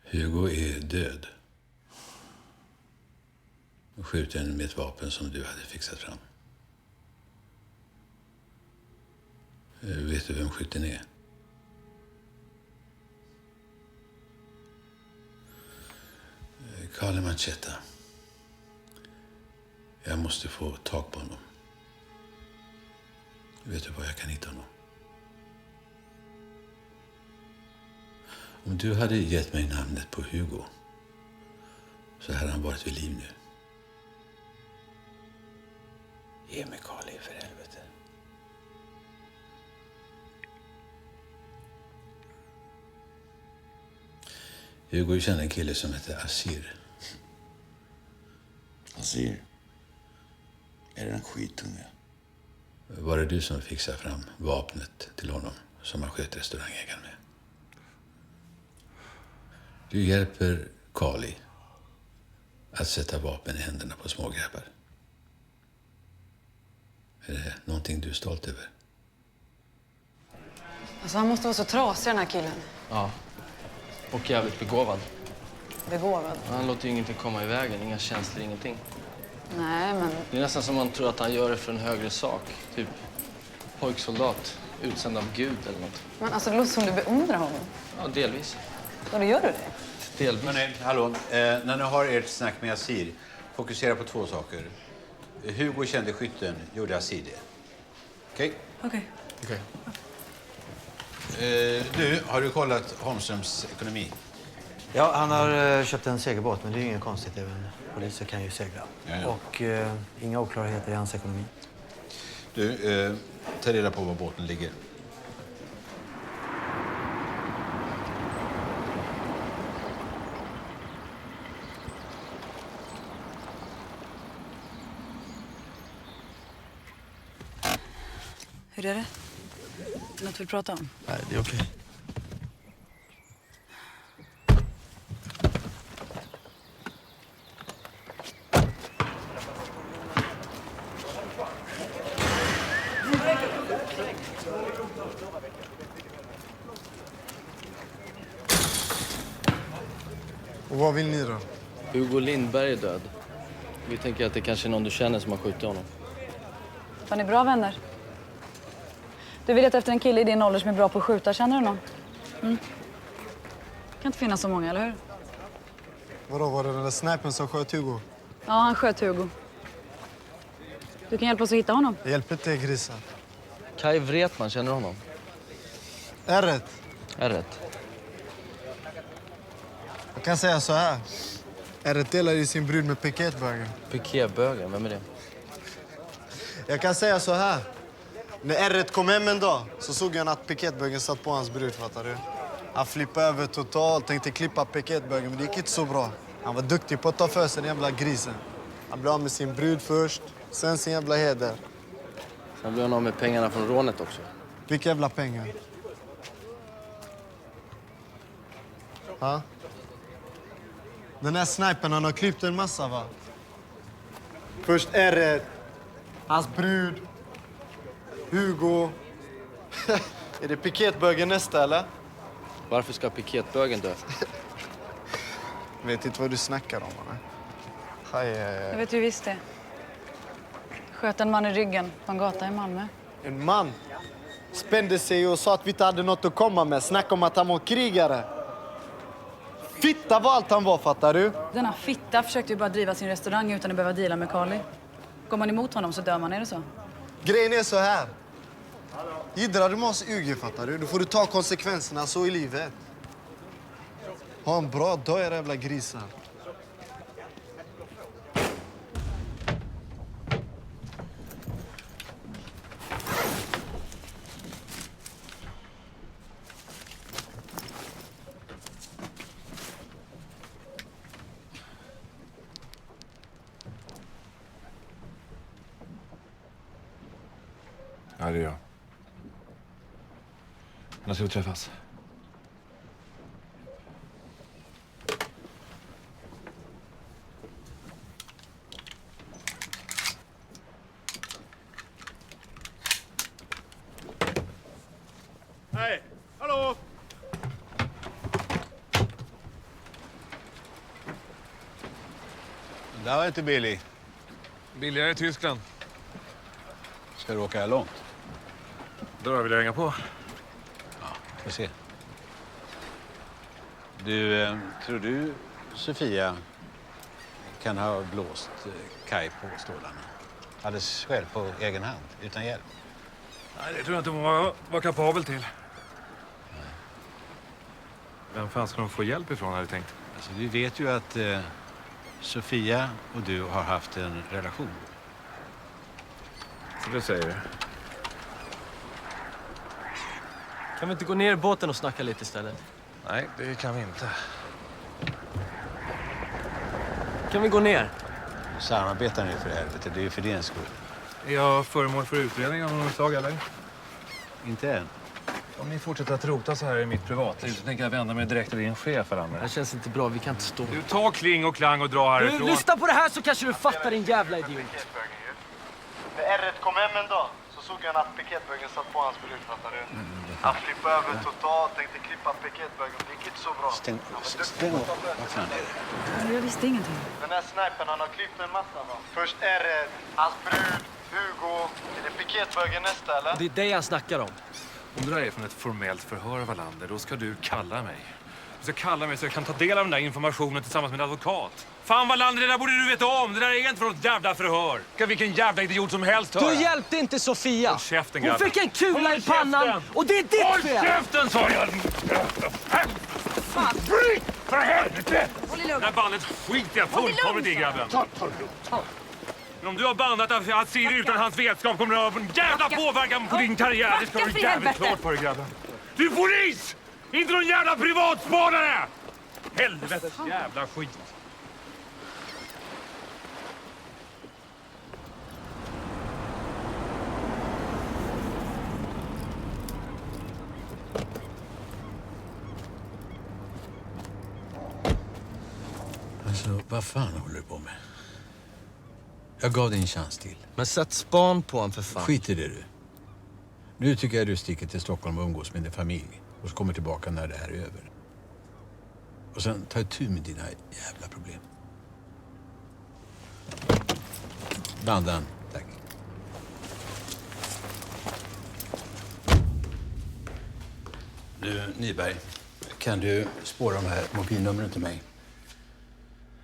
Hugo är död. Skjuten med ett vapen som du hade fixat fram. Vet du vem skytten är? Kalle Manchetta. Jag måste få tag på honom. Vet du var jag kan hitta honom? Om du hade gett mig namnet på Hugo så hade han varit vid liv nu. Ge mig Carly, för helvete. Hugo känner en kille som heter Asir. Asir? Är det en skitunge? Var det du som fixade fram vapnet till honom som han sköt restaurangägaren med? Du hjälper Carly att sätta vapen i händerna på smågrabbar. Är det någonting du är stolt över? Alltså han måste vara så trasig den här killen. Ja. Och jävligt begåvad. Begåvad. Han låter ju ingenting komma i vägen, inga känslor, ingenting. Nej, men... Det är nästan som man tror att han gör det för en högre sak. Typ pojksoldat, utsänd av Gud eller något. Men alltså det låter som du beundrar honom. Ja, delvis. Och då gör du det? Delvis. Hörrni, hallå. När ni har ert snack med Asir, fokusera på 2 saker. Hugo kände skytten, gjorde Asir det. Okej? Okej. Okej. Du, har du kollat Holmströms ekonomi? Ja, han har köpt en segelbåt, men det är ju inget konstigt. Även poliser kan ju segla. Ja. Och inga oklarheter i hans ekonomi. Du, ta reda på var båten ligger. Hur är det? Något du vill prata om? Nej, det är okej. Och vad vill ni då? Hugo Lindberg är död. Vi tänker att det kanske är någon du känner som har skjutit honom. Var ni bra vänner? Du vill leta efter en kille i din ålder som är bra på att skjuta. Känner du någon? Mm. Kan inte finnas så många, eller hur? Vadå, var det den där snipern som sköt Hugo? Ja, han sköt Hugo. Du kan hjälpa oss att hitta honom. Jag hjälper inte grisen. Kai Wretman, känner du honom? Ärret. Ärret. Jag kan säga så här. Ärret delar ju sin brud med piketbögen. Piketbögen, vem är det? Jag kan säga så här. När Ärret kom hem en dag så såg han att piketbögen satt på hans brud, fattar du? Han flippade över totalt, tänkte klippa piketbögen, men det gick inte så bra. Han var duktig på att ta för sig den jävla grisen. Han blev av med sin brud först, sen sin jävla heder. Sen blev han av med pengarna från rånet också. Vilka jävla pengar? Ha? Den här snipern, han har klippt en massa, va? Först Ärret, hans brud, Hugo. Är det piketbögen nästa, eller? Varför ska piketbögen dö? Vet inte vad du snackar om, eller? Jag vet ju visst det. Sköt en man i ryggen på en gata i Malmö. En man spände sig och sa att vi inte hade något att komma med. Snacka om att han var krigare. Fitta var allt han var, fattar du? Denna fitta försökte ju bara driva sin restaurang utan att behöva deala med Carly. Går man emot honom så dör man, är det så? Grejen är så här. Jiddrar du med oss UG, fattar du? Då får du ta konsekvenserna så i livet. Ha en bra dag, era jävla grisar. Ja, det är jag. När ska vi träffas? Hej! Hallå! Det var inte billig. Billigare i Tyskland. Ska du åka långt? Då vill jag hänga på. Ja, får se. Du, tror du Sofia kan ha blåst Kai på stålarna? Alldeles själv på egen hand, utan hjälp? Nej, det tror jag inte hon var kapabel till. Vem fan ska de få hjälp ifrån, hade jag tänkt? Alltså, vi vet ju att Sofia och du har haft en relation. Så det säger du. Kan vi inte gå ner i båten och snacka lite istället? Nej, det kan vi inte. Kan vi gå ner? Samarbetar ni för helvete? Det är ju för din skull. Är jag föremål för utredning om något slag, eller? Inte än. Om ni fortsätter att rota så här i mitt privatliv så tänker jag vända mig direkt till din chef, Alander. Det känns inte bra, vi kan inte stå. Du, ta kling och klang och dra härifrån. Du, lyssna på det här så kanske du fattar, din jävla idiot. När R1 kom hem en dag så såg han att piketbögen satt på hans brud, fattar du? Han flippade över totalt, tänkte klippa piketbögen. Det gick inte så bra. Stäng av. Vad fan är det? Jag visste ingenting. Den här snipern, han har klippt en massa, va? Först R1, hans brud, Hugo. Är det piketbögen nästa, eller? Det är det jag snackar om. Om det där är från ett formellt förhör, Wallander, då ska du kalla mig. Du ska kalla mig så jag kan ta del av den där informationen tillsammans med en advokat. Fan, Wallander, det där borde du veta om. Det där är inte från ett jävla förhör. Ska vilken jävla idiot som helst höra. Du hjälpte inte Sofia. Håll käften, Hon grabben. fick en kula i pannan och det är ditt Håll fel. käften, sa jag! Fan! Bryt! För helvete! Håll i Det lugn. här bandet skiter jag fullkomligt i, grabben. Men om du har bandat att Siri utan hans vetskap kommer att ha en jävla påverkan på din karriär. Det ska du jävligt klart för dig, grabben. Du är polis! Inte någon jävla privatspanare! Helvetes jävla skit. Alltså, vad fan håller du på med? Jag gav dig en chans till. Men sätt span på honom för fan. Skit i det du. Nu tycker jag du sticker till Stockholm och umgås med din familj. Och så kommer tillbaka när det här är över. Och sen ta itu med dina jävla problem. Bandan, tack. Du, Nyberg. Kan du spåra de här mobilnumren till mig?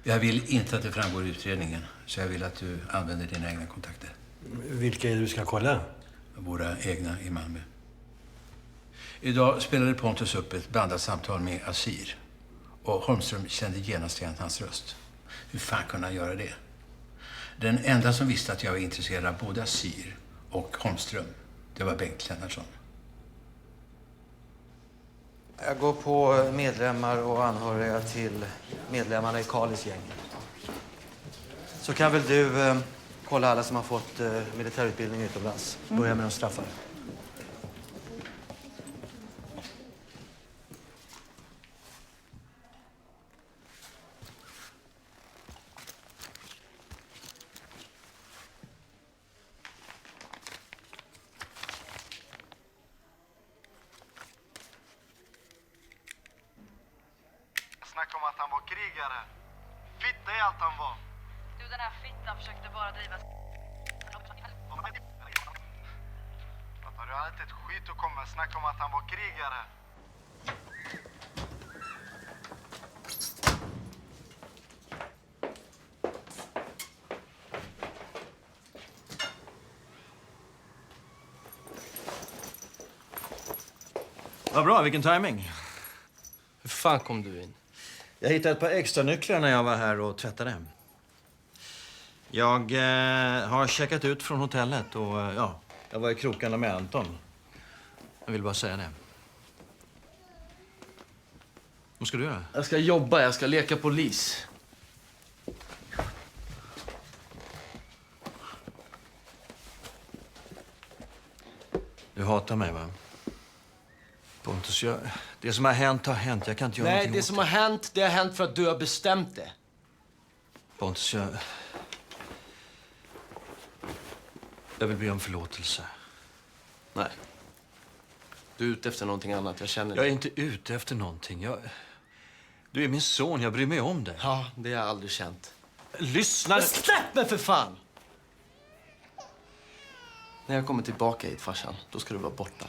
Jag vill inte att det framgår i utredningen. Så jag vill att du använder dina egna kontakter. Vilka är det du ska kolla? Våra egna i Malmö. Idag spelade Pontus upp ett blandat samtal med Asir. Och Holmström kände genast igen hans röst. Hur fan kunde han göra det? Den enda som visste att jag var intresserad av både Asir och Holmström, det var Bengt Lennartsson. Jag går på medlemmar och anhöriga till medlemmarna i Kalis gäng. Så kan väl du kolla alla som har fått militärutbildning utomlands. Börja med de straffade. Snacka om att han var krigare. Fitta i allt han var. Du, den här fittan försökte bara driva... Fattar du? Han hade inte ett skit att komma. Snacka om att han var krigare. Vad bra, vilken timing. Hur fan kom du in? Jag hittade ett par extra nycklar när jag var här och tvättade. Jag har checkat ut från hotellet och ja, jag var i krokarna med Anton. Jag vill bara säga det. Vad ska du göra? Jag ska jobba, jag ska leka polis. Du hatar mig, va? Pontus, det som har hänt har hänt. Jag kan inte göra Nej, någonting det åt som har hänt, det har hänt för att du har bestämt det. Pontus, jag vill be om förlåtelse. Nej. Du är ute efter någonting annat, jag känner det. Jag är inte ute efter någonting. Du är min son, jag bryr mig om dig. Ja, det har jag aldrig känt. Lyssna! Men släpp mig för fan! När jag kommer tillbaka hit, farsan, då ska du vara borta.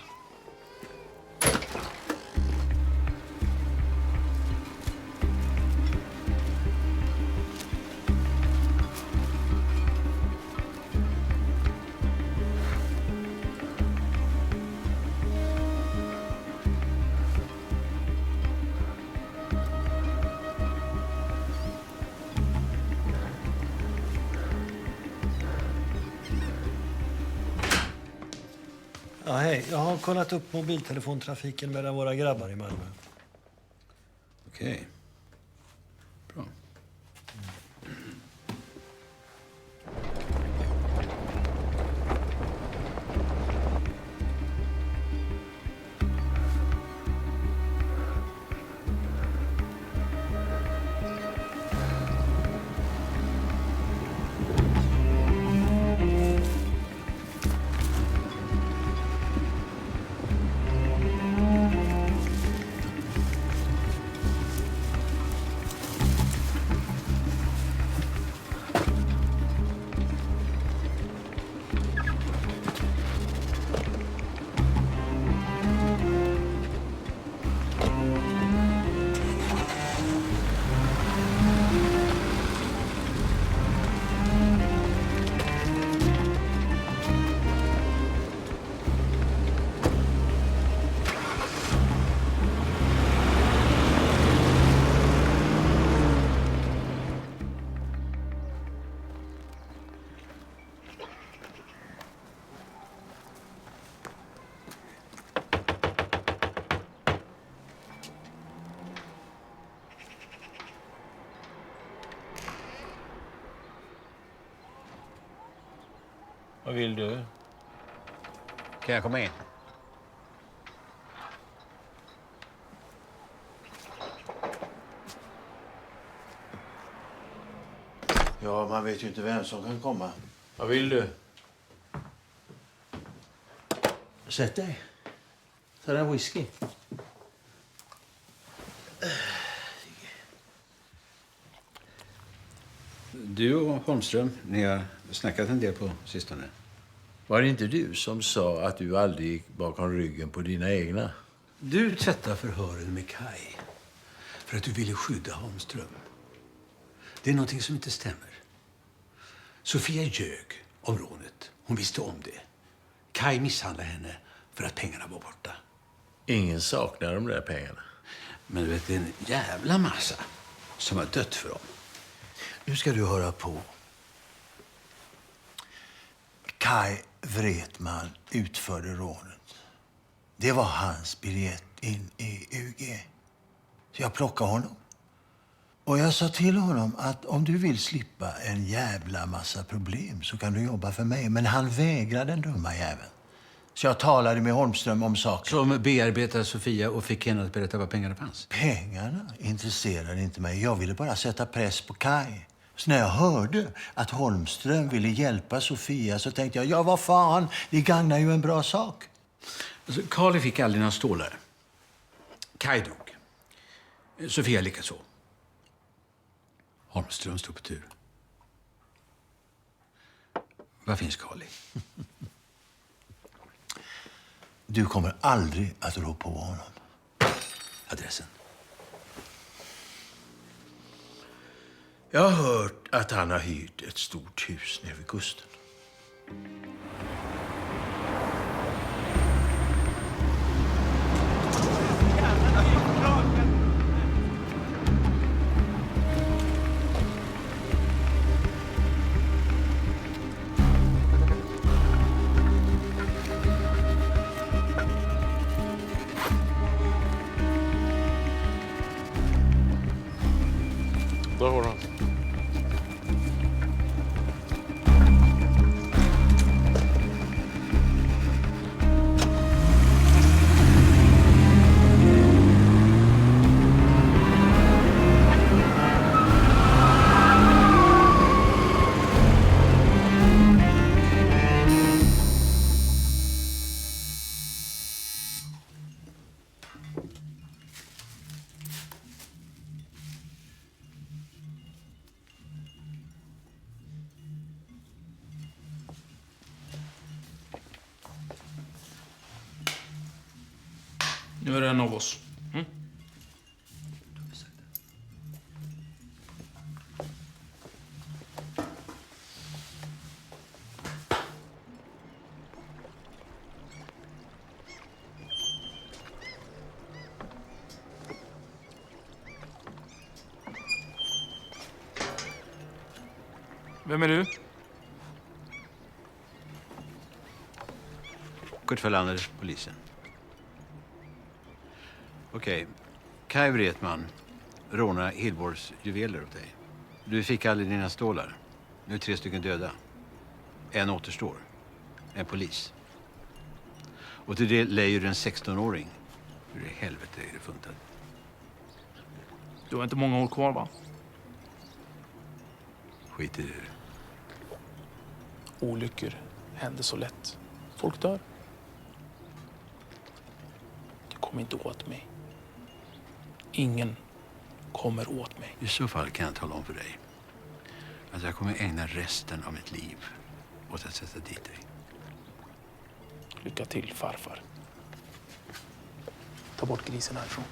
hej. Jag har kollat upp mobiltelefontrafiken mellan våra grabbar i Malmö. Okej. Bra. Vad vill du? Kan jag komma in? Ja, man vet ju inte vem som kan komma. Vad vill du? Sätt dig. Ta en whisky. Du och Holmström, ni har snackat en del på sistone. Var det inte du som sa att du aldrig gick bakom ryggen på dina egna? Du tvättar förhören med Kaj för att du ville skydda Holmström. Det är någonting som inte stämmer. Sofia ljög om rånet. Hon visste om det. Kaj misshandlade henne för att pengarna var borta. Ingen saknar de där pengarna. Men du vet, det är en jävla massa som har dött för dem. Nu ska du höra på. Kaj Wretman utförde rånet. Det var hans biljett in i UG. Så jag plockade honom. Och jag sa till honom att om du vill slippa en jävla massa problem så kan du jobba för mig. Men han vägrade, den dumma jäveln. Så jag talade med Holmström om saken. Som bearbetade Sofia och fick henne att berätta var pengarna fanns. Pengarna intresserade inte mig. Jag ville bara sätta press på Kaj. Så när jag hörde att Holmström ville hjälpa Sofia så tänkte jag, ja vad fan, det gagnar ju en bra sak. Alltså, Karli fick aldrig några stålar. Kaj dog. Sofia likaså. Holmström stod på tur. Var finns Karli? Du kommer aldrig att rå på honom. Adressen? Jag har hört att han har hyrt ett stort hus nere vid kusten. Där har han. Nu är det en av oss. Mm? Vem är du? Kurt Wallander, polisen. Okej. Kaj Wretman rånar Hillborgs juveler åt dig. Du fick aldrig dina stålar. Nu är 3 stycken döda. En återstår. En polis. Och till det lejer du en 16-åring. Hur i helvete är det funtad? Du har inte många år kvar, va? Skit i det. Olyckor händer så lätt. Folk dör. Du kommer inte åt mig. Ingen kommer åt mig. I så fall kan jag tala om för dig att jag kommer ägna resten av mitt liv åt att sätta dit dig. Lycka till, farfar. Ta bort grisen härifrån.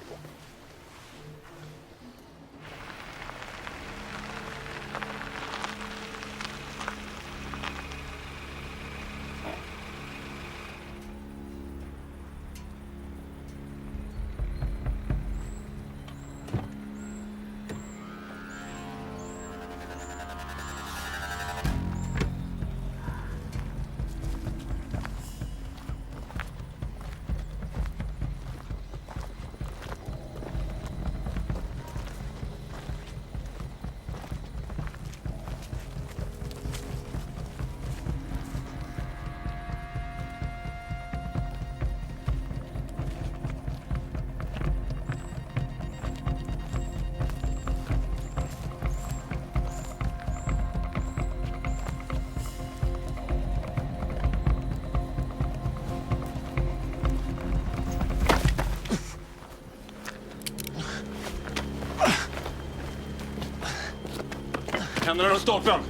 Händerna runt stolpen!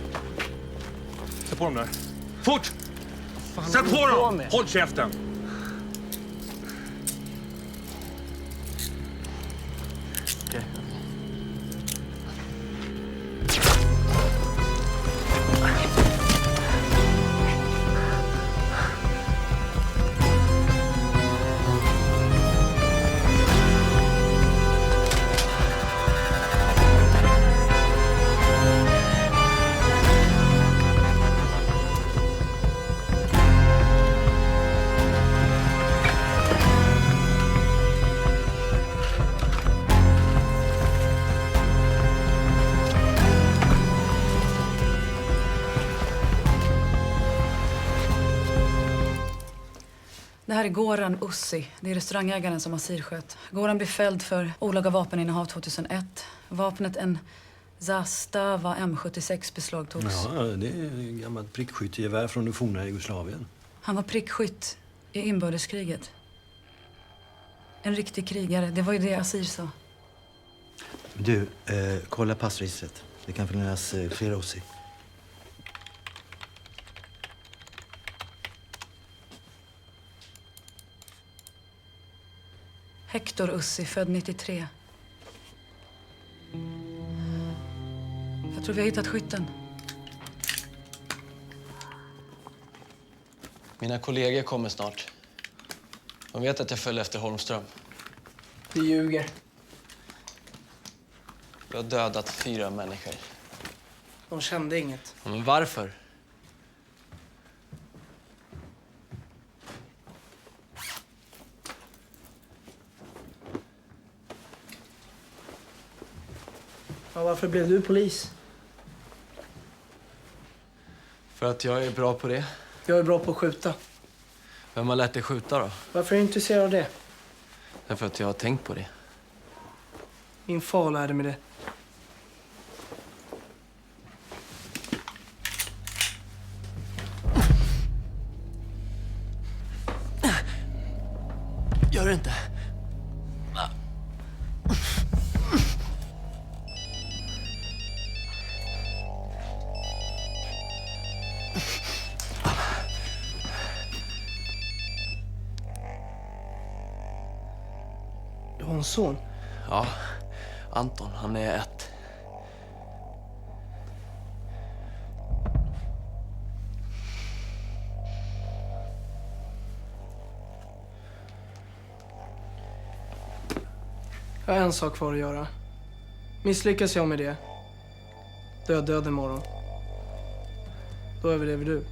Sätt på dem där. Fort! Sätt på dem! Håll käften! Okej. Det här är Goran Ussi. Det är restaurangägaren som Asir sköt. Goran blev fälld för olaga vapeninnehav 2001. Vapnet, en Zastava M76, beslagtogs. Ja, det är ett gammalt prickskyttegevär från det forna Jugoslavien. Han var prickskytt i inbördeskriget. En riktig krigare. Det var ju det Asir sa. Du, kolla passregistret. Det kan finnas flera Ussi. Hector Ussi, född 93. Jag tror vi har hittat skytten. Mina kollegor kommer snart. De vet att jag följer efter Holmström. Du ljuger. Jag har dödat 4 människor. De kände inget. Men varför? Ja, varför blev du polis? För att jag är bra på det. Jag är bra på att skjuta. Vem har lärt dig skjuta då? Varför är du intresserad av det? Därför att jag har tänkt på det. Min far lärde mig det. Gör det inte. Du har en son? Ja, Anton. Han är 1. Jag har en sak kvar att göra. Misslyckas jag med det, då är jag död imorgon. Då överlever du.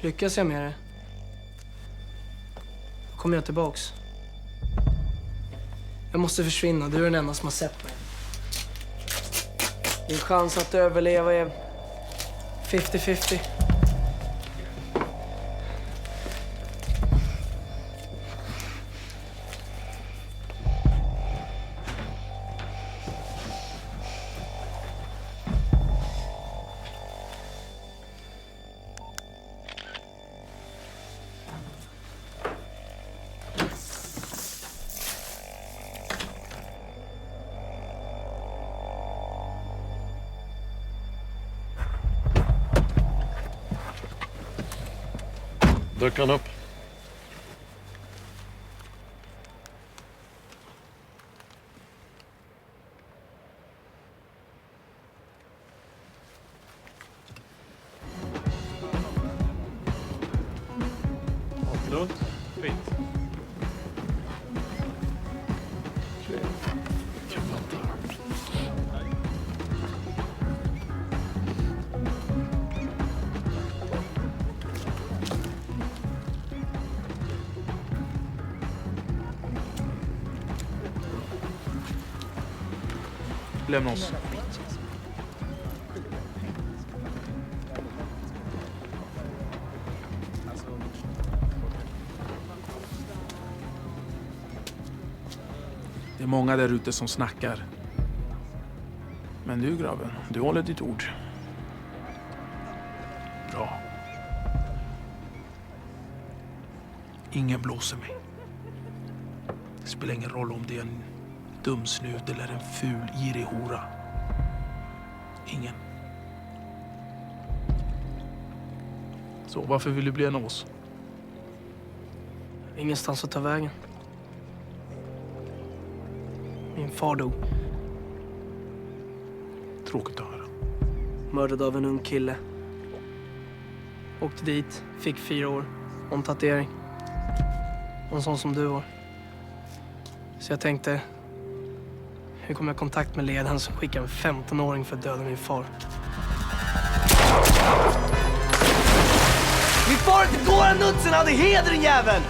Lyckas jag med det, kommer jag tillbaks. Jag måste försvinna. Du är den enda som har sett mig. Din chans att överleva är 50-50. Dök han upp? Lugnt. Fint. Lämna oss. Det är många där ute som snackar. Men du, grabben, du håller ditt ord. Bra. Ingen blåser mig. Det spelar ingen roll om det är en dumsnut eller en ful, girig hora. Ingen. Så varför vill du bli en av oss? Ingenstans att ta vägen. Min far dog. Tråkigt att höra. Mördad av en ung kille. Åkte dit, fick 4 år. Och en tatuering. Och en sån som du var. Så jag tänkte, hur kommer jag i kontakt med ledaren som skickar en 15-åring för att döda min far? Min far inte går en nutsen hade heder, din jävel!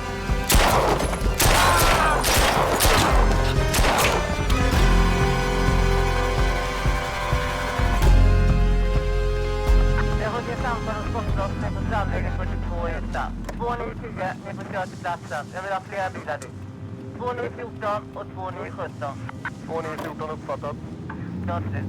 Jag har ett samtal om skottloss med på Strandvägen 42 i Ystad. 2910, ni får köra till platsen. Jag vill ha flera bilar dit. 2914 och 2917. 2914 uppfattat. Klart slut.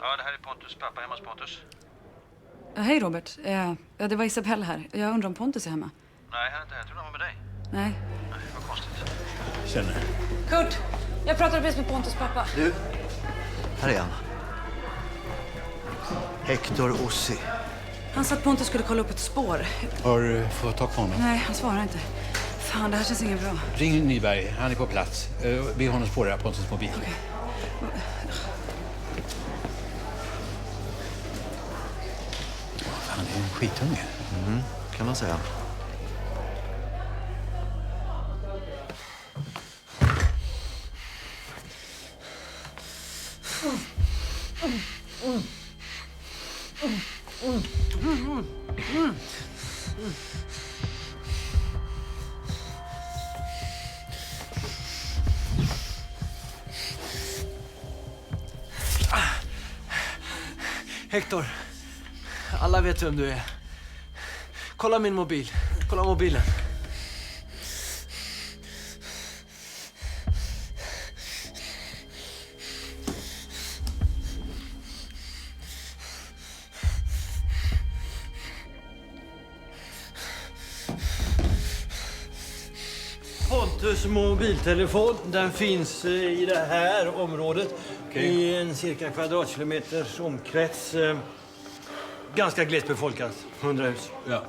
Ja, det här är Pontus pappa. Hemma hos Pontus? Hej Robert. Ja, det var Isabelle här. Jag undrar om Pontus är hemma. Nej, han är inte här. Jag tror han var med dig. Nej. Nej, vad konstigt. Känner. Kurt, jag pratar precis med Pontus pappa. Du, här är han. Hector Ossi. Han sa att Pontus skulle kolla upp ett spår. Har du fått tag på honom? Nej, han svarar inte. Fan, det här känns inget bra. Ring Nyberg, han är på plats. Be honom spåra Pontus mobil. Okej. Fan, är en skitunge. Kan man säga. Hector, alla vet vem du är. Kolla min mobil. Kolla mobilen. Pontus mobiltelefon, den finns i det här området. I en cirka kvadratkilometers omkrets. Ganska glest befolkat. 100 hus. Ja.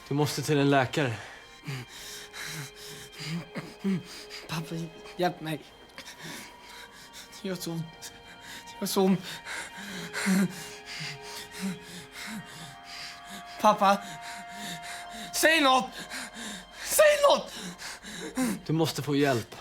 Du måste till en läkare. Pappa, hjälp mig. Det gör så ont. Det gör så ont. Pappa, säg något! Säg något! Du måste få hjälp.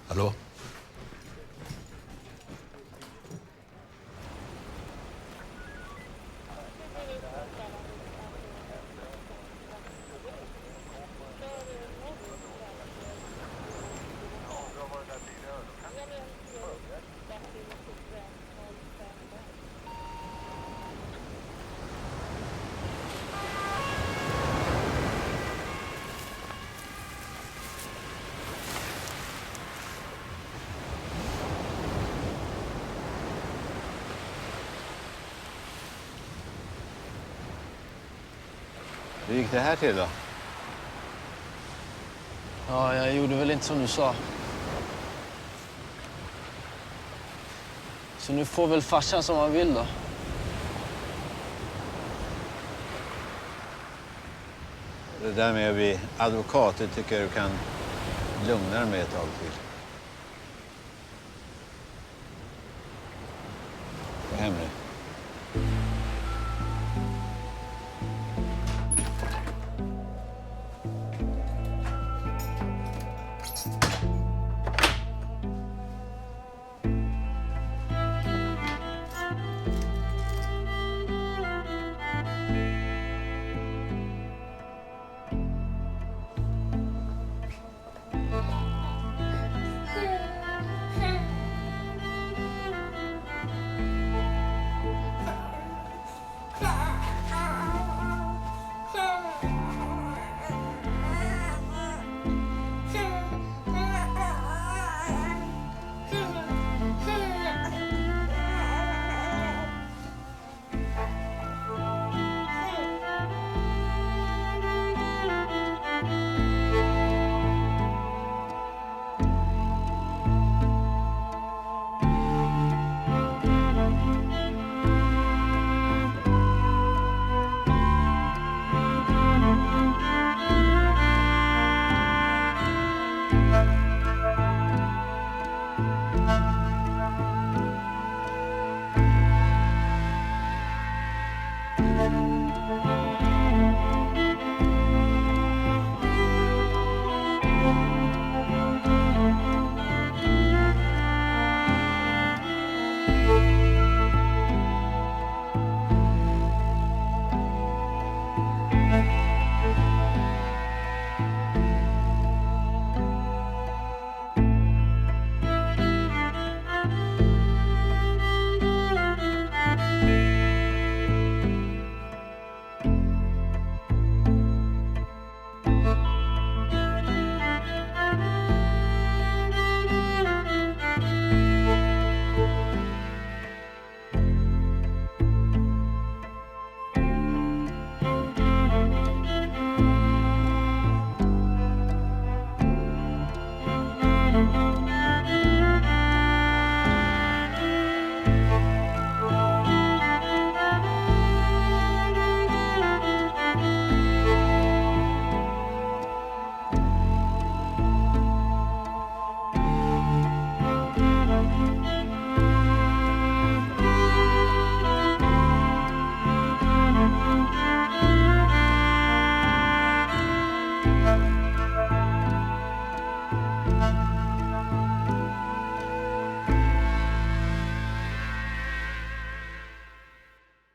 Hallå? Hur gick det här till då? Ja, jag gjorde väl inte som du sa. Så nu får väl farsan som han vill då. Det där med att bli advokat, det tycker jag du kan lugna dig med ett tag till.